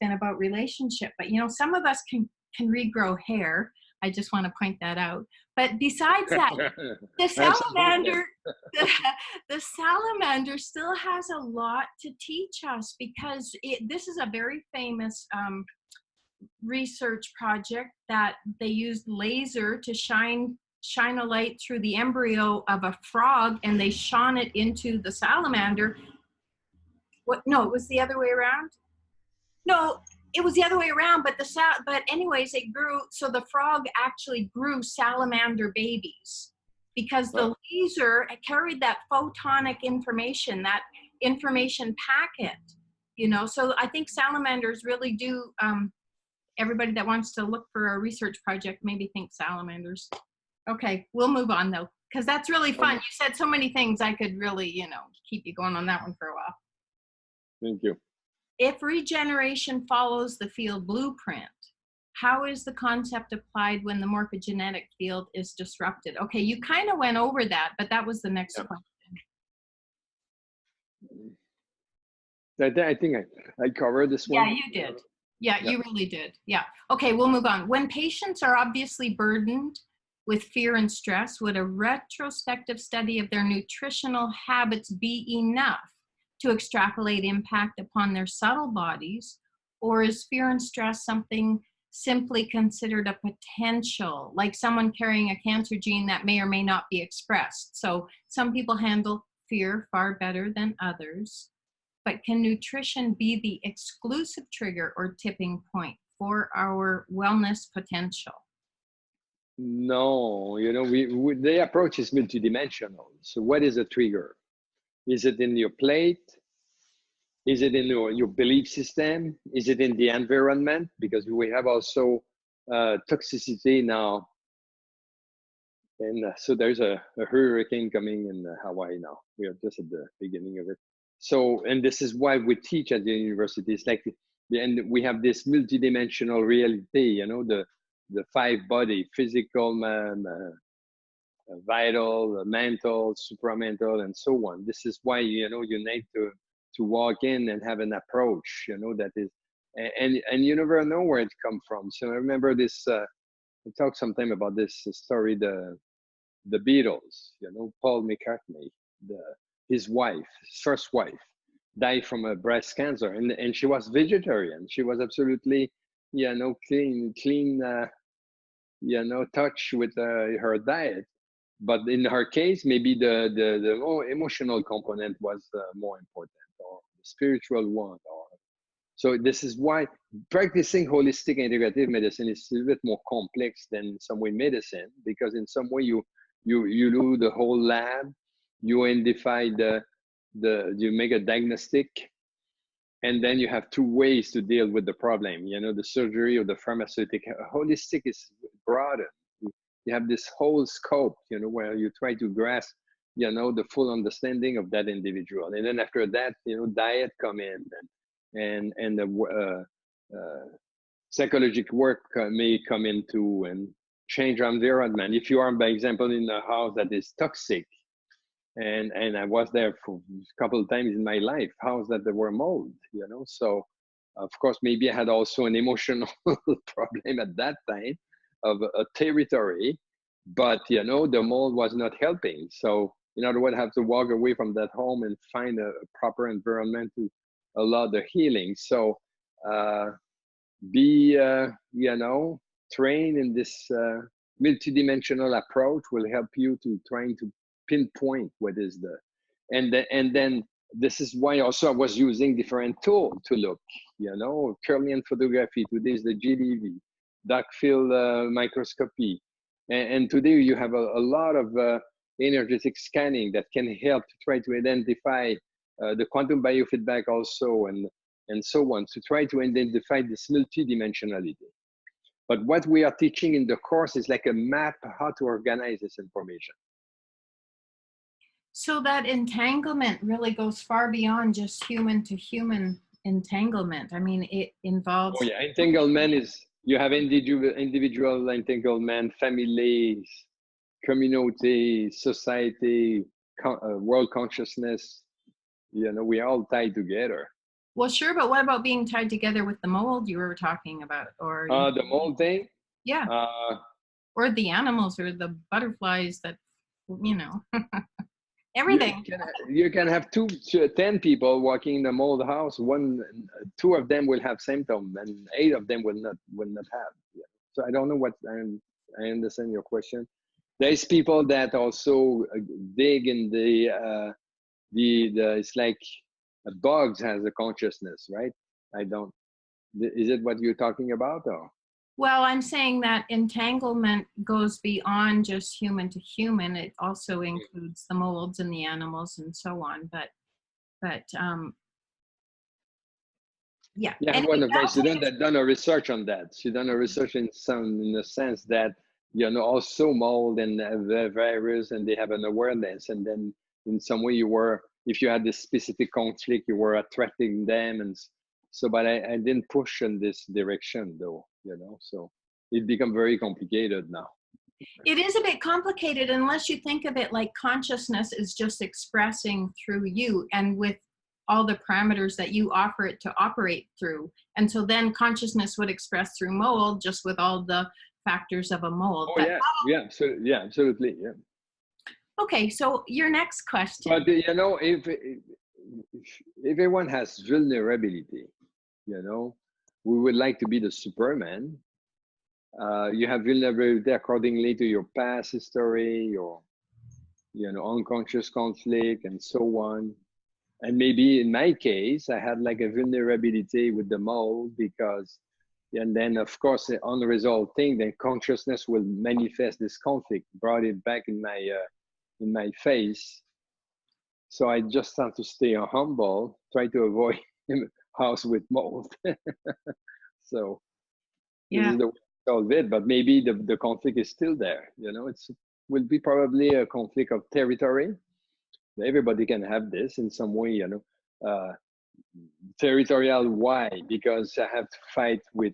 been about relationship. But you know, some of us can regrow hair. I just want to point that out. But besides that, the salamander, the salamander still has a lot to teach us, because this is a very famous research project that they used laser to shine a light through the embryo of a frog, and they shone it into the salamander. No, it was the other way around. No, it was the other way around, but anyways, it grew, so the frog actually grew salamander babies, because the laser carried that photonic information, that information packet, you know. So I think salamanders really do, everybody that wants to look for a research project, maybe think salamanders. Okay, we'll move on though, because that's really fun. You said so many things, I could really, you know, keep you going on that one for a while. Thank you. If regeneration follows the field blueprint, how is the concept applied when the morphogenetic field is disrupted? Okay, you kind of went over that, but that was the next question. I think I covered this one. Yeah, you did. Yeah, you really did. Yeah. Okay, we'll move on. When patients are obviously burdened with fear and stress, would a retrospective study of their nutritional habits be enough to extrapolate impact upon their subtle bodies? Or is fear and stress something simply considered a potential, like someone carrying a cancer gene that may or may not be expressed? So some people handle fear far better than others, but can nutrition be the exclusive trigger or tipping point for our wellness potential? No, you know, the approach is multidimensional. So what is a trigger? Is it in your plate? Is it in your belief system? Is it in the environment? Because we have also toxicity now. And so there's a hurricane coming in Hawaii now. We are just at the beginning of it. So, and this is why we teach at the university. It's like, and we have this multidimensional reality, you know, the 5 body, physical, vital, mental, supramental, and so on. This is why, you know, you need to walk in and have an approach, you know, that is, and you never know where it comes from. So I remember this, I talked sometime about this story, the Beatles, you know, Paul McCartney, his wife, his first wife, died from a breast cancer, and she was vegetarian. She was absolutely, you know, clean, you know, touch with her diet. But in her case, maybe the more emotional component was more important, or the spiritual one. So this is why practicing holistic integrative medicine is a little bit more complex than some way medicine, because in some way you do the whole lab, you identify you make a diagnostic, and then you have 2 ways to deal with the problem, you know, the surgery or the pharmaceutic. Holistic is broader. You have this whole scope, you know, where you try to grasp, you know, the full understanding of that individual. And then after that, you know, diet come in, and the psychological work may come into, and change our environment. If you are, by example, in a house that is toxic, and I was there for a couple of times in my life, house that there were mold, you know, so of course maybe I had also an emotional problem at that time of a territory, but you know, the mold was not helping. So in other words, I have to walk away from that home and find a proper environment to allow the healing. So be you know, trained in this multidimensional approach will help you to trying to pinpoint what is and then this is why also I was using different tools to look, you know, Kirlian photography. Today is the GDV, dark field microscopy, and today you have a lot of energetic scanning that can help to try to identify the quantum biofeedback also, and so on, to try to identify this multidimensionality. But what we are teaching in the course is like a map how to organize this information. So that entanglement really goes far beyond just human to human entanglement. I mean, it involves. Oh yeah, entanglement is, you have individual entanglement, families, community, society, world consciousness. You know, we all tied together. Well, sure, but what about being tied together with the mold you were talking about, or The mold thing? yeah, or the animals or the butterflies that, you know, everything. You can have 10 people walking in the mold house. Two of them will have symptoms, and 8 of them will not have. Yeah. So I don't know what I understand your question. There's people that also dig in the it's like bugs has a consciousness, right? Is it what you're talking about, or? Well, I'm saying that entanglement goes beyond just human to human. It also includes the molds and the animals and so on. But yeah. Yeah, Anyway, one of my students that done a research on that. She done a research in the sense that, you know, also mold and the virus, and they have an awareness, and then in some way if you had this specific conflict, you were attracting them, and so. But I didn't push in this direction, though, you know. So it become very complicated now. it is a bit complicated unless you think of it like consciousness is just expressing through you and with all the parameters that you offer it to operate through. And so then consciousness would express through mold just with all the factors of a mold. Oh, yeah, absolutely, yeah. Okay, so your next question. But, you know, if everyone has vulnerability, you know, we would like to be the Superman. You have vulnerability accordingly to your past history, your, you know, unconscious conflict, and so on. And maybe in my case, I had like a vulnerability with the mold because, and then of course, the unresolved thing, then consciousness will manifest this conflict, brought it back in my face. So I just have to stay humble, try to avoid house with mold. So this is the way to solve it, but maybe the conflict is still there. You know, will be probably a conflict of territory. Everybody can have this in some way, you know. Territorial, why? Because I have to fight with,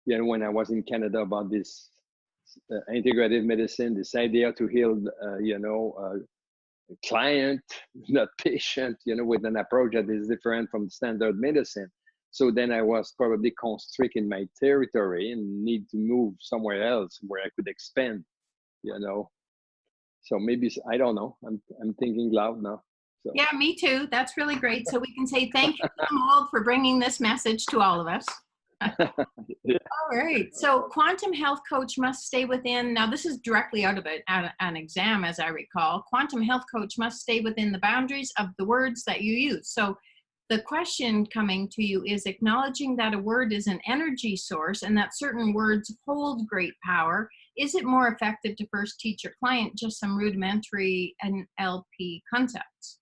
you know, when I was in Canada about this integrative medicine, this idea to heal, you know, client, not patient, you know, with an approach that is different from standard medicine. So then I was probably constricted in my territory and need to move somewhere else where I could expand, you know. So maybe, I don't know. I'm thinking loud now. So. Yeah, me too. That's really great. So we can say thank you to Mold for bringing this message to all of us. Yeah. All right. So quantum health coach must stay within, now this is directly out of an exam, as I recall. Quantum health coach must stay within the boundaries of the words that you use. So the question coming to you is acknowledging that a word is an energy source and that certain words hold great power. Is it more effective to first teach your client just some rudimentary NLP concepts?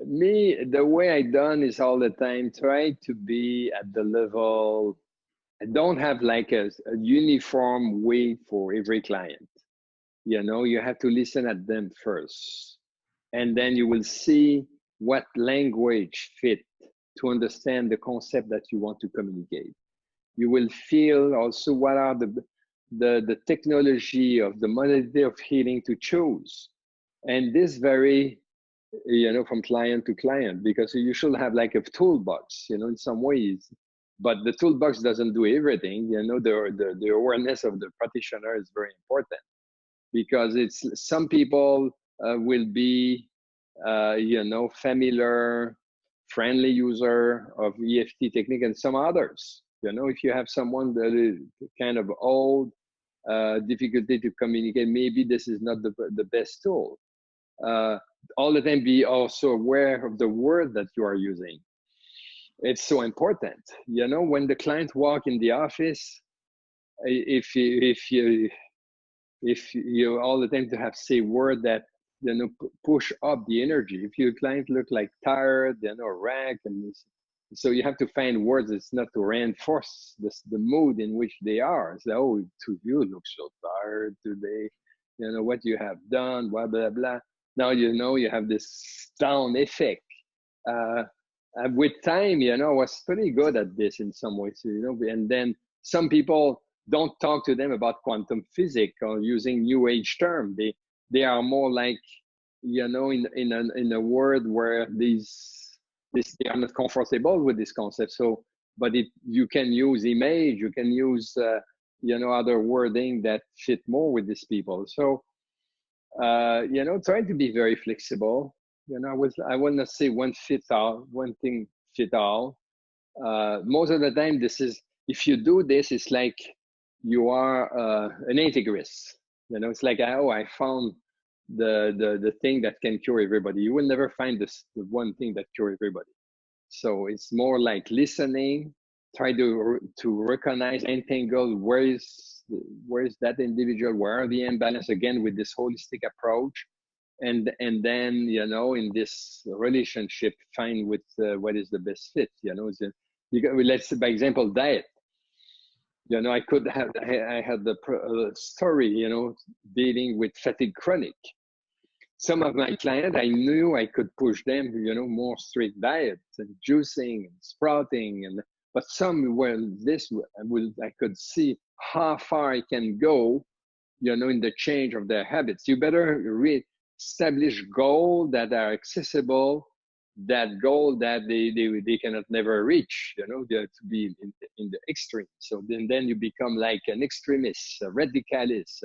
Me, the way I done is all the time try to be at the level. I don't have like a uniform way for every client. You know, you have to listen at them first, and then you will see what language fit to understand the concept that you want to communicate. You will feel also what are the technology of the modality of healing to choose, and this vary, you know, from client to client, because you should have like a toolbox, you know, in some ways, but the toolbox doesn't do everything. You know, the awareness of the practitioner is very important, because it's some people will be you know, familiar, friendly user of EFT technique, and some others, you know, if you have someone that is kind of old, difficulty to communicate, maybe this is not the best tool. All the time be also aware of the word that you are using. It's so important. You know, when the client walk in the office, if you all the time to have say word that, you know, push up the energy. If your client look like tired, you know, racked, and So you have to find words that's not to reinforce the mood in which they are. So, oh, you look so tired today. You know what you have done, blah, blah, blah. Now, you have this down effect. With time, I was pretty good at this in some ways, and then some people don't talk to them about quantum physics or using new age term. They are more like, in a world where they are not comfortable with this concept. So, but you can use image, you can use, other wording that fit more with these people. So, try to be very flexible. I want to say one thing fit all. Most of the time, if you do this, it's like you are an integrist. It's like, oh, I found the thing that can cure everybody. You will never find the one thing that cure everybody. So it's more like listening, try to recognize, entangle where is that individual, where are the imbalance, again with this holistic approach, and then in this relationship find with what is the best fit. Let's say, by example, diet. I had the story, dealing with fatigue chronic. Some of my clients, I knew I could push them, more strict diets and juicing and sprouting, but some I could see how far I can go, in the change of their habits. You better establish goals that are accessible, that goal that they cannot never reach, they have to be in the extreme. So then you become like an extremist, a radicalist.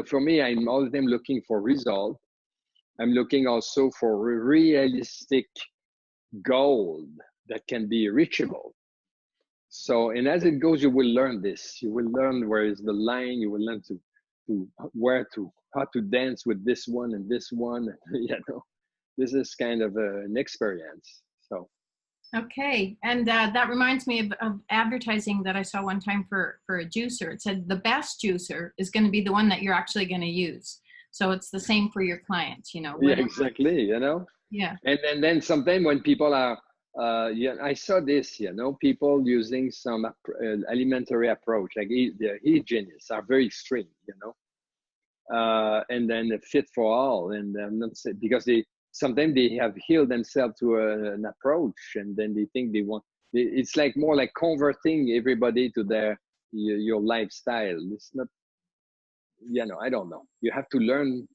For me, I'm all the time looking for results. I'm looking also for a realistic goal that can be reachable. So, and as it goes, you will learn this. You will learn where is the line. You will learn how to dance with this one and this one. This is kind of an experience. So. Okay, and that reminds me of advertising that I saw one time for a juicer. It said the best juicer is going to be the one that you're actually going to use. So it's the same for your clients, Yeah, exactly. Yeah. And then sometimes when people are, I saw this, people using some alimentary approach, like the hygienists are very extreme, and then fit for all. And I'm not saying, because sometimes they have healed themselves to an approach, and then they think it's like more like converting everybody to your lifestyle. It's not, I don't know. You have to learn,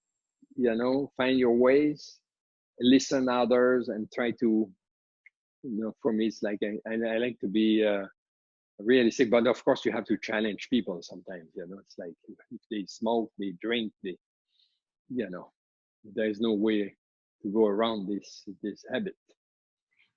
find your ways, listen others, and try to, for me, it's like, I like to be realistic, but of course you have to challenge people sometimes, it's like if they smoke, they drink, there's no way to go around this habit.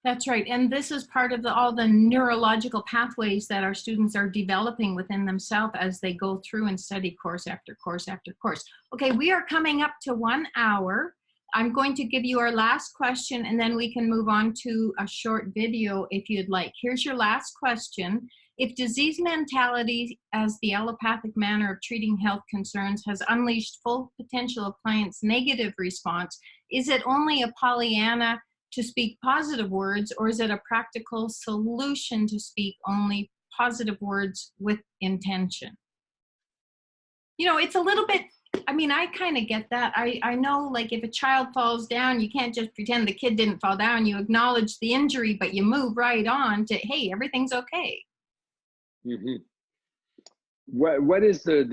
That's right. And this is part of all the neurological pathways that our students are developing within themselves as they go through and study course after course after course. Okay, we are coming up to 1 hour. I'm going to give you our last question, and then we can move on to a short video if you'd like. Here's your last question. If disease mentality as the allopathic manner of treating health concerns has unleashed full potential of clients' negative response, is it only a Pollyanna to speak positive words, or is it a practical solution to speak only positive words with intention? It's a little bit, I kind of get that. I know, like, if a child falls down, you can't just pretend the kid didn't fall down. You acknowledge the injury, but you move right on to, hey, everything's okay. Mm-hmm. What is the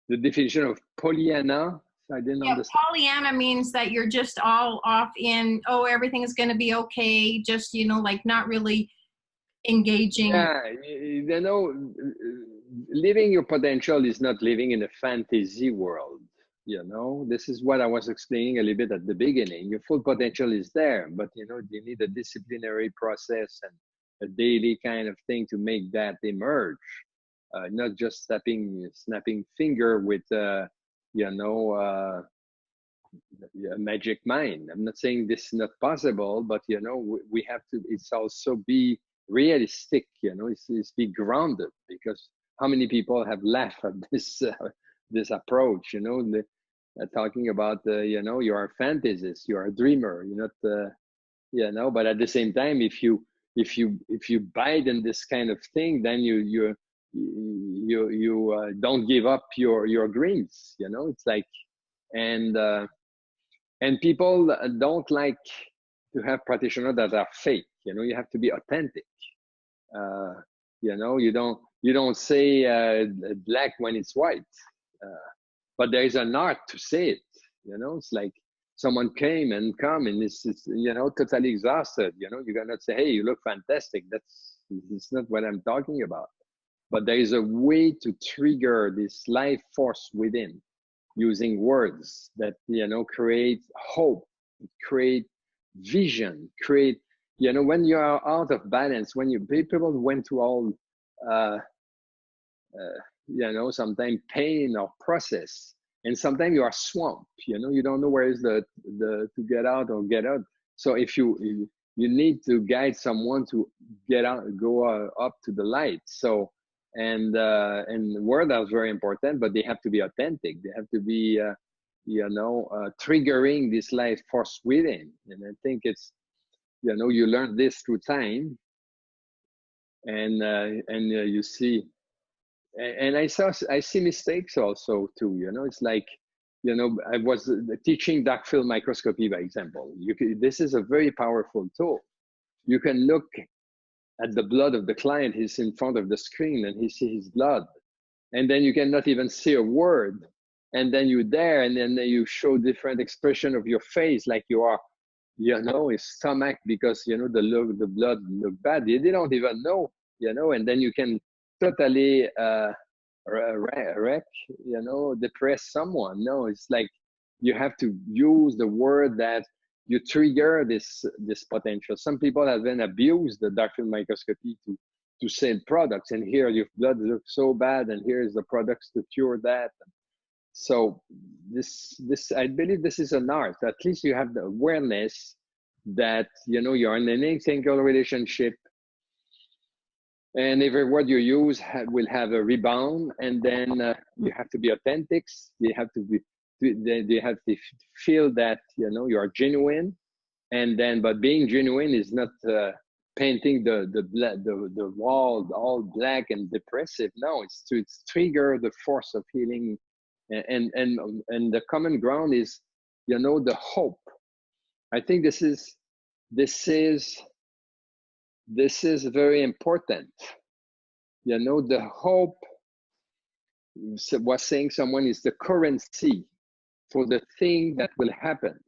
definition of Pollyanna? I didn't understand. Pollyanna means that you're just all off in, oh, everything is going to be okay. Just, like not really engaging. Yeah, living your potential is not living in a fantasy world. This is what I was explaining a little bit at the beginning. Your full potential is there, but you need a disciplinary process and a daily kind of thing to make that emerge. Not just snapping finger with a magic mind. I'm not saying this is not possible, but we have to. It's also be realistic. It's be grounded, because how many people have laughed at this approach? Talking about you are a fantasist, you are a dreamer. You're not you know. But at the same time, if you bite in this kind of thing, then you don't give up your dreams, you know. It's like, and people don't like to have practitioners that are fake, you know. You have to be authentic. uh, you know, you don't say black when it's white, but there is an art to say it, you know. It's like someone came and it's you know, totally exhausted, you know. You cannot say, hey, you look fantastic. It's not what I'm talking about. But there is a way to trigger this life force within, using words that, you know, create hope, create vision, create, you know, when you are out of balance, when people went through all uh, you know, sometimes pain or process, and sometimes you are swamped, you know, you don't know where is the to get out or get out. So if you need to guide someone to get out, go up to the light. So and word are very important, but they have to be authentic. They have to be you know, triggering this life force within. And I think it's, you know, you learn this through time, and you see, and I see mistakes also too, you know. It's like, you know, I was teaching dark field microscopy, by example. This is a very powerful tool. You can look at the blood of the client. He's in front of the screen and he sees his blood, and then you cannot even see a word, and then you're there, and then you show different expression of your face, like you are, you know, his stomach, because, you know, the blood look bad. They don't even know, you know. And then you can totally wreck, you know, depress someone. No, it's like you have to use the word that you trigger this potential. Some people have then abused the dark field microscopy to sell products, and here your blood looks so bad, and here is the products to cure that. So this I believe this is an art. At least you have the awareness that, you know, you're in an asynchronous relationship, and every word you use will have a rebound. And then you have to be authentic. They have to be, they have to feel that, you know, you are genuine. And then, but being genuine is not painting the wall all black and depressive. No, it's to trigger the force of healing. And the common ground is, you know, the hope. I think this is very important. You know, the hope was saying someone is the currency for the thing that will happen.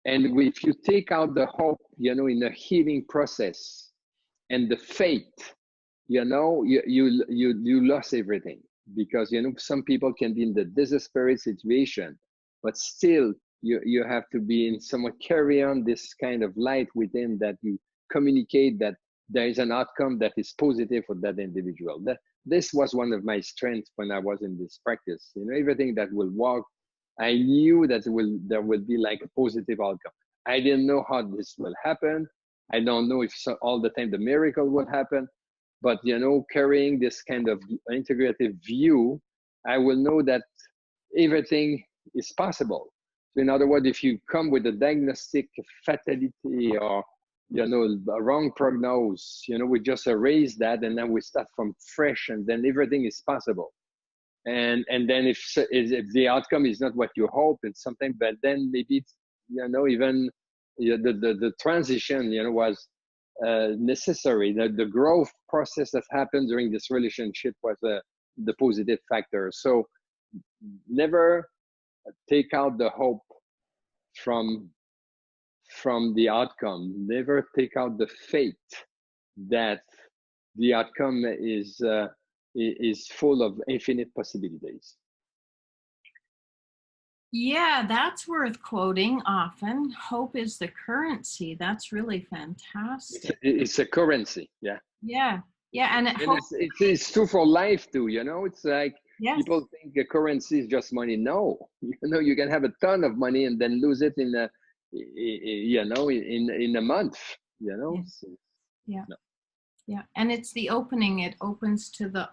And if you take out the hope, you know, in the healing process, and the faith, you know, you lost everything. Because, you know, some people can be in the desperate situation, but still you have to be in someone carry on this kind of light within, that you communicate that there is an outcome that is positive for that individual. This was one of my strengths when I was in this practice. You know, everything that will work, I knew that there will be like a positive outcome. I didn't know how this will happen. I don't know if all the time the miracle will happen, but, you know, carrying this kind of integrative view, I will know that everything is possible. So in other words, if you come with a diagnostic fatality, or, you know, a wrong prognosis, you know, we just erase that, and then we start from fresh, and then everything is possible. And then if the outcome is not what you hope, and something, but then maybe it's, you know, even, you know, the transition, you know, was necessary. The growth process that happened during this relationship was the positive factor. So never take out the hope from the outcome. Never take out the faith that the outcome is full of infinite possibilities. Yeah, that's worth quoting often. Hope is the currency. That's really fantastic. It's a currency, yeah. Yeah, yeah, and it's true for life too. You know, it's like, yes. People think a currency is just money. No, you know, you can have a ton of money and then lose it in a month. You know. Yes. Yeah. No. Yeah, and it's the opening. It opens to the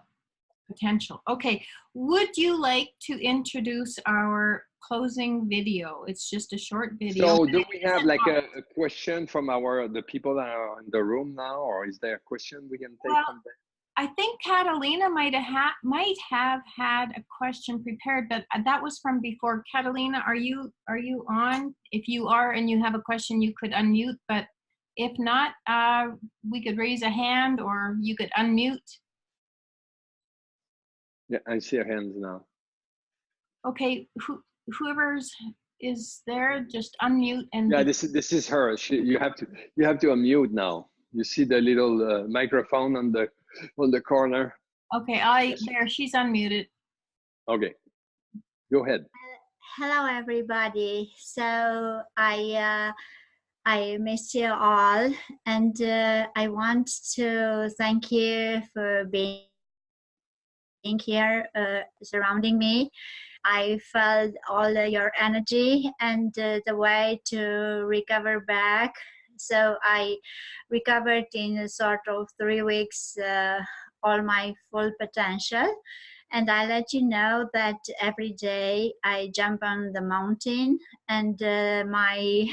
potential. Okay, would you like to introduce our closing video? It's just a short video. So do we have like a question from the people that are in the room now, or is there a question we can take Well, from them? I think Catalina might have had a question prepared, but that was from before. Catalina, are you on? If you are and you have a question, you could unmute, but if not, we could raise a hand or you could unmute. Yeah, I see your hands now. Okay, whoever is there, just unmute and. Yeah, this is her. You have to unmute now. You see the little microphone on the corner. Okay, there, she's unmuted. Okay, go ahead. Hello, everybody. So I miss you all, and I want to thank you for being here, surrounding me. I felt all your energy and the way to recover back. So I recovered in a sort of 3 weeks, all my full potential. And I let you know that every day I jump on the mountain, and my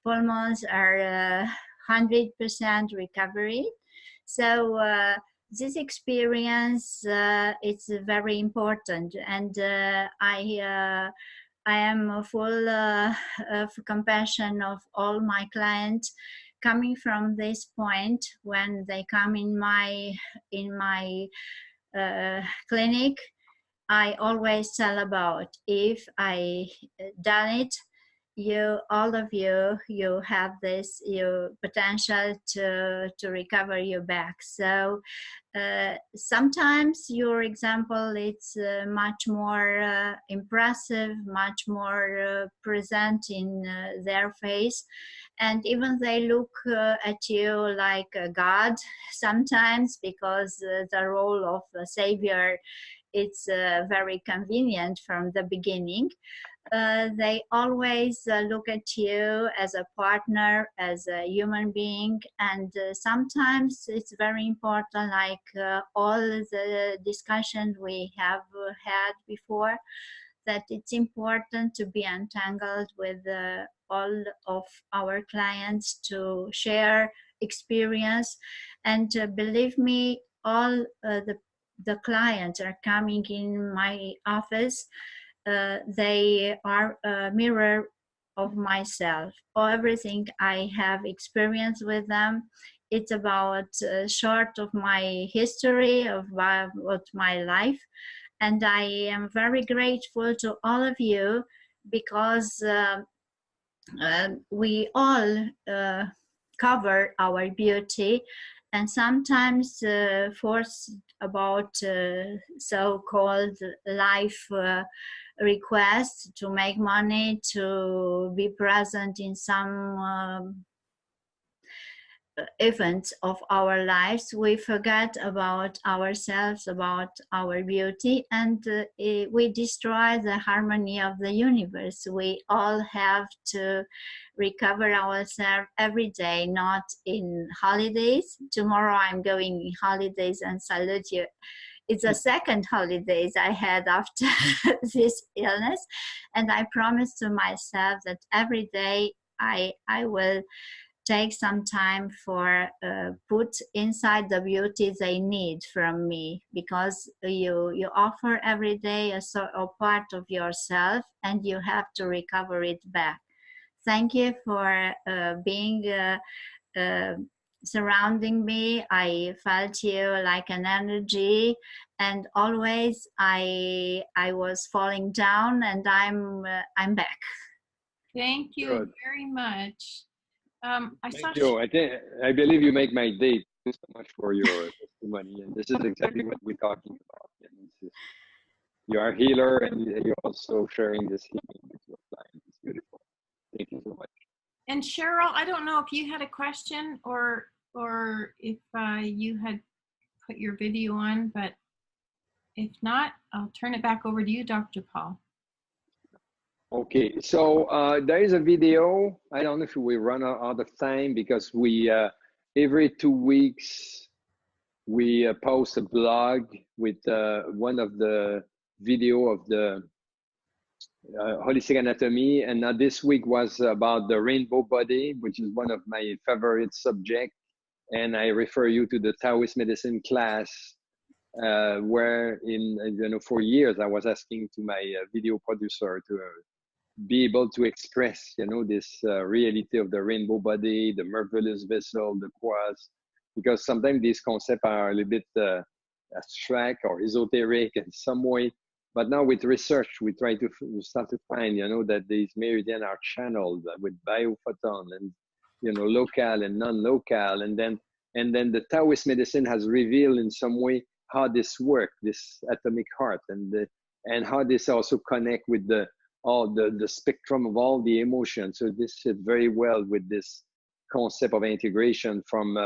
pulmons are 100% recovery. So this experience it's very important, and I am full of compassion of all my clients coming from this point when they come in my clinic. I always tell about, if I done it, all of you have this potential to recover your back. So sometimes your example, it's much more impressive, much more present in their face, and even they look at you like a god sometimes, because the role of a savior, it's very convenient from the beginning. They always look at you as a partner, as a human being, and sometimes it's very important, like all the discussion we have had before, that it's important to be entangled with all of our clients to share experience. And believe me, all the clients are coming in my office. They are a mirror of myself. Everything I have experienced with them, it's about short of my history, of my life. And I am very grateful to all of you, because we all cover our beauty, and sometimes forced about so-called life requests to make money, to be present in some events of our lives. We forget about ourselves, about our beauty, and we destroy the harmony of the universe. We all have to recover ourselves every day, not in holidays. Tomorrow I'm going in holidays, and salute you. It's the second holidays I had after this illness, and I promised to myself that every day I will take some time for put inside the beauty they need from me, because you offer every day a part of yourself, and you have to recover it back. Thank you for being surrounding me. I felt you like an energy, and always I was falling down, and I'm back. Thank you Good. very much. Thank you. I believe you make my day. Thank you so much for your testimony, and this is exactly what we're talking about. And you are a healer, and you're also sharing this healing with your clients. It's beautiful. Thank you so much. And Cheryl, I don't know if you had a question or if you had put your video on, but if not, I'll turn it back over to you, Dr. Paul. Okay, so there is a video. I don't know if we run out of time, because we every 2 weeks we post a blog with one of the video of the holistic anatomy, and now this week was about the rainbow body, which is one of my favorite subjects. And I refer you to the Taoist medicine class, where for years I was asking to my video producer to be able to express, this reality of the rainbow body, the marvelous vessel, the quartz, because sometimes these concepts are a little bit abstract or esoteric in some way. But now with research, we try to start to find, that these meridians are channeled with biophoton and, local and non-local. And then the Taoist medicine has revealed in some way how this works, this atomic heart, and how this also connect with the spectrum of all the emotions. So this fits very well with this concept of integration from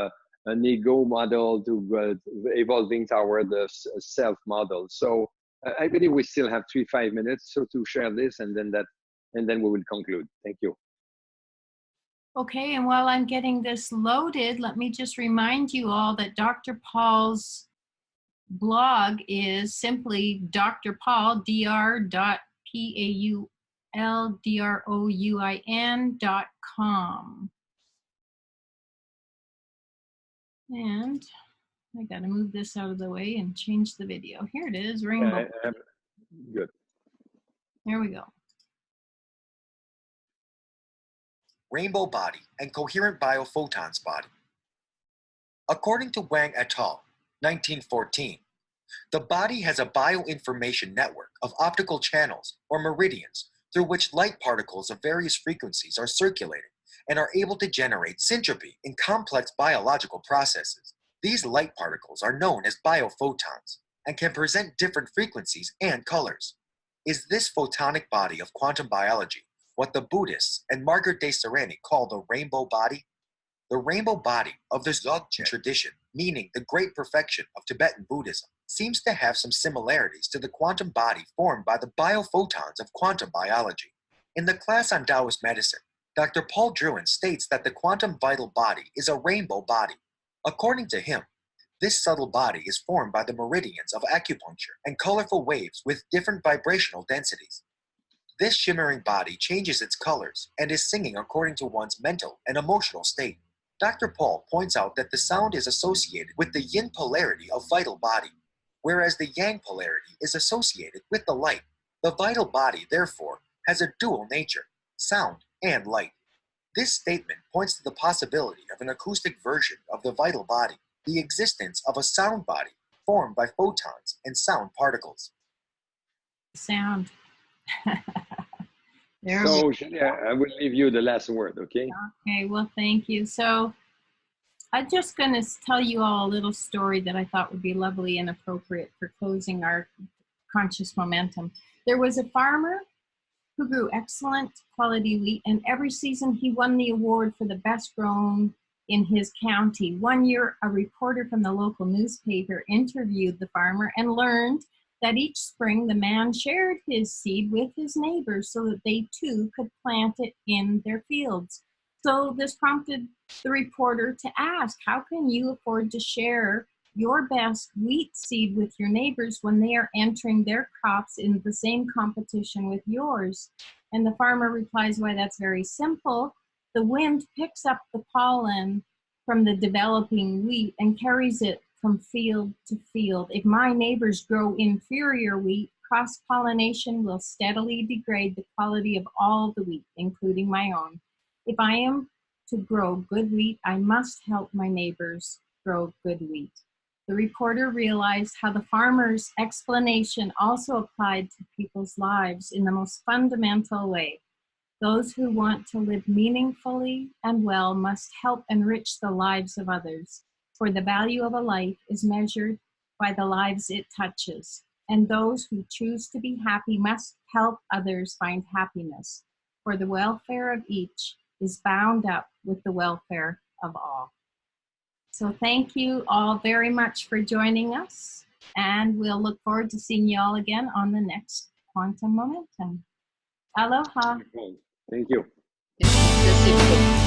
an ego model to evolving toward the self model. So I believe we still have 3-5 minutes so to share this, and then we will conclude. Thank you. Okay, and while I'm getting this loaded, let me just remind you all that Dr. Paul's blog is simply drpaul, dr.paul.drouin.com. And I got to move this out of the way and change the video. Here it is, rainbow. Good. There we go. Rainbow body and coherent biophotons body. According to Wang et al., 1914, the body has a bioinformation network of optical channels or meridians through which light particles of various frequencies are circulating and are able to generate syntropy in complex biological processes. These light particles are known as biophotons and can present different frequencies and colors. Is this photonic body of quantum biology what the Buddhists and Margaret de Sereni call the rainbow body? The rainbow body of the Dzogchen tradition, meaning the great perfection of Tibetan Buddhism, seems to have some similarities to the quantum body formed by the biophotons of quantum biology. In the class on Taoist medicine, Dr. Paul Drouin states that the quantum vital body is a rainbow body. According to him, this subtle body is formed by the meridians of acupuncture and colorful waves with different vibrational densities. This shimmering body changes its colors and is singing according to one's mental and emotional state. Dr. Paul points out that the sound is associated with the yin polarity of vital body, whereas the yang polarity is associated with the light. The vital body, therefore, has a dual nature, sound and light. This statement points to the possibility of an acoustic version of the vital body, the existence of a sound body formed by photons and sound particles. Sound. So, I will leave you the last word, okay? Okay, well, thank you. So I'm just going to tell you all a little story that I thought would be lovely and appropriate for closing our conscious momentum. There was a farmer who grew excellent quality wheat, and every season he won the award for the best grown in his county. One year, a reporter from the local newspaper interviewed the farmer and learned that each spring the man shared his seed with his neighbors so that they too could plant it in their fields. So this prompted the reporter to ask, how can you afford to share your best wheat seed with your neighbors when they are entering their crops in the same competition with yours? And the farmer replies, why, that's very simple. The wind picks up the pollen from the developing wheat and carries it from field to field. If my neighbors grow inferior wheat, cross-pollination will steadily degrade the quality of all the wheat, including my own. If I am to grow good wheat, I must help my neighbors grow good wheat. The reporter realized how the farmer's explanation also applied to people's lives in the most fundamental way. Those who want to live meaningfully and well must help enrich the lives of others, for the value of a life is measured by the lives it touches, and those who choose to be happy must help others find happiness, for the welfare of each is bound up with the welfare of all. So thank you all very much for joining us, and we'll look forward to seeing you all again on the next Quantum Momentum. Aloha. Thank you. This is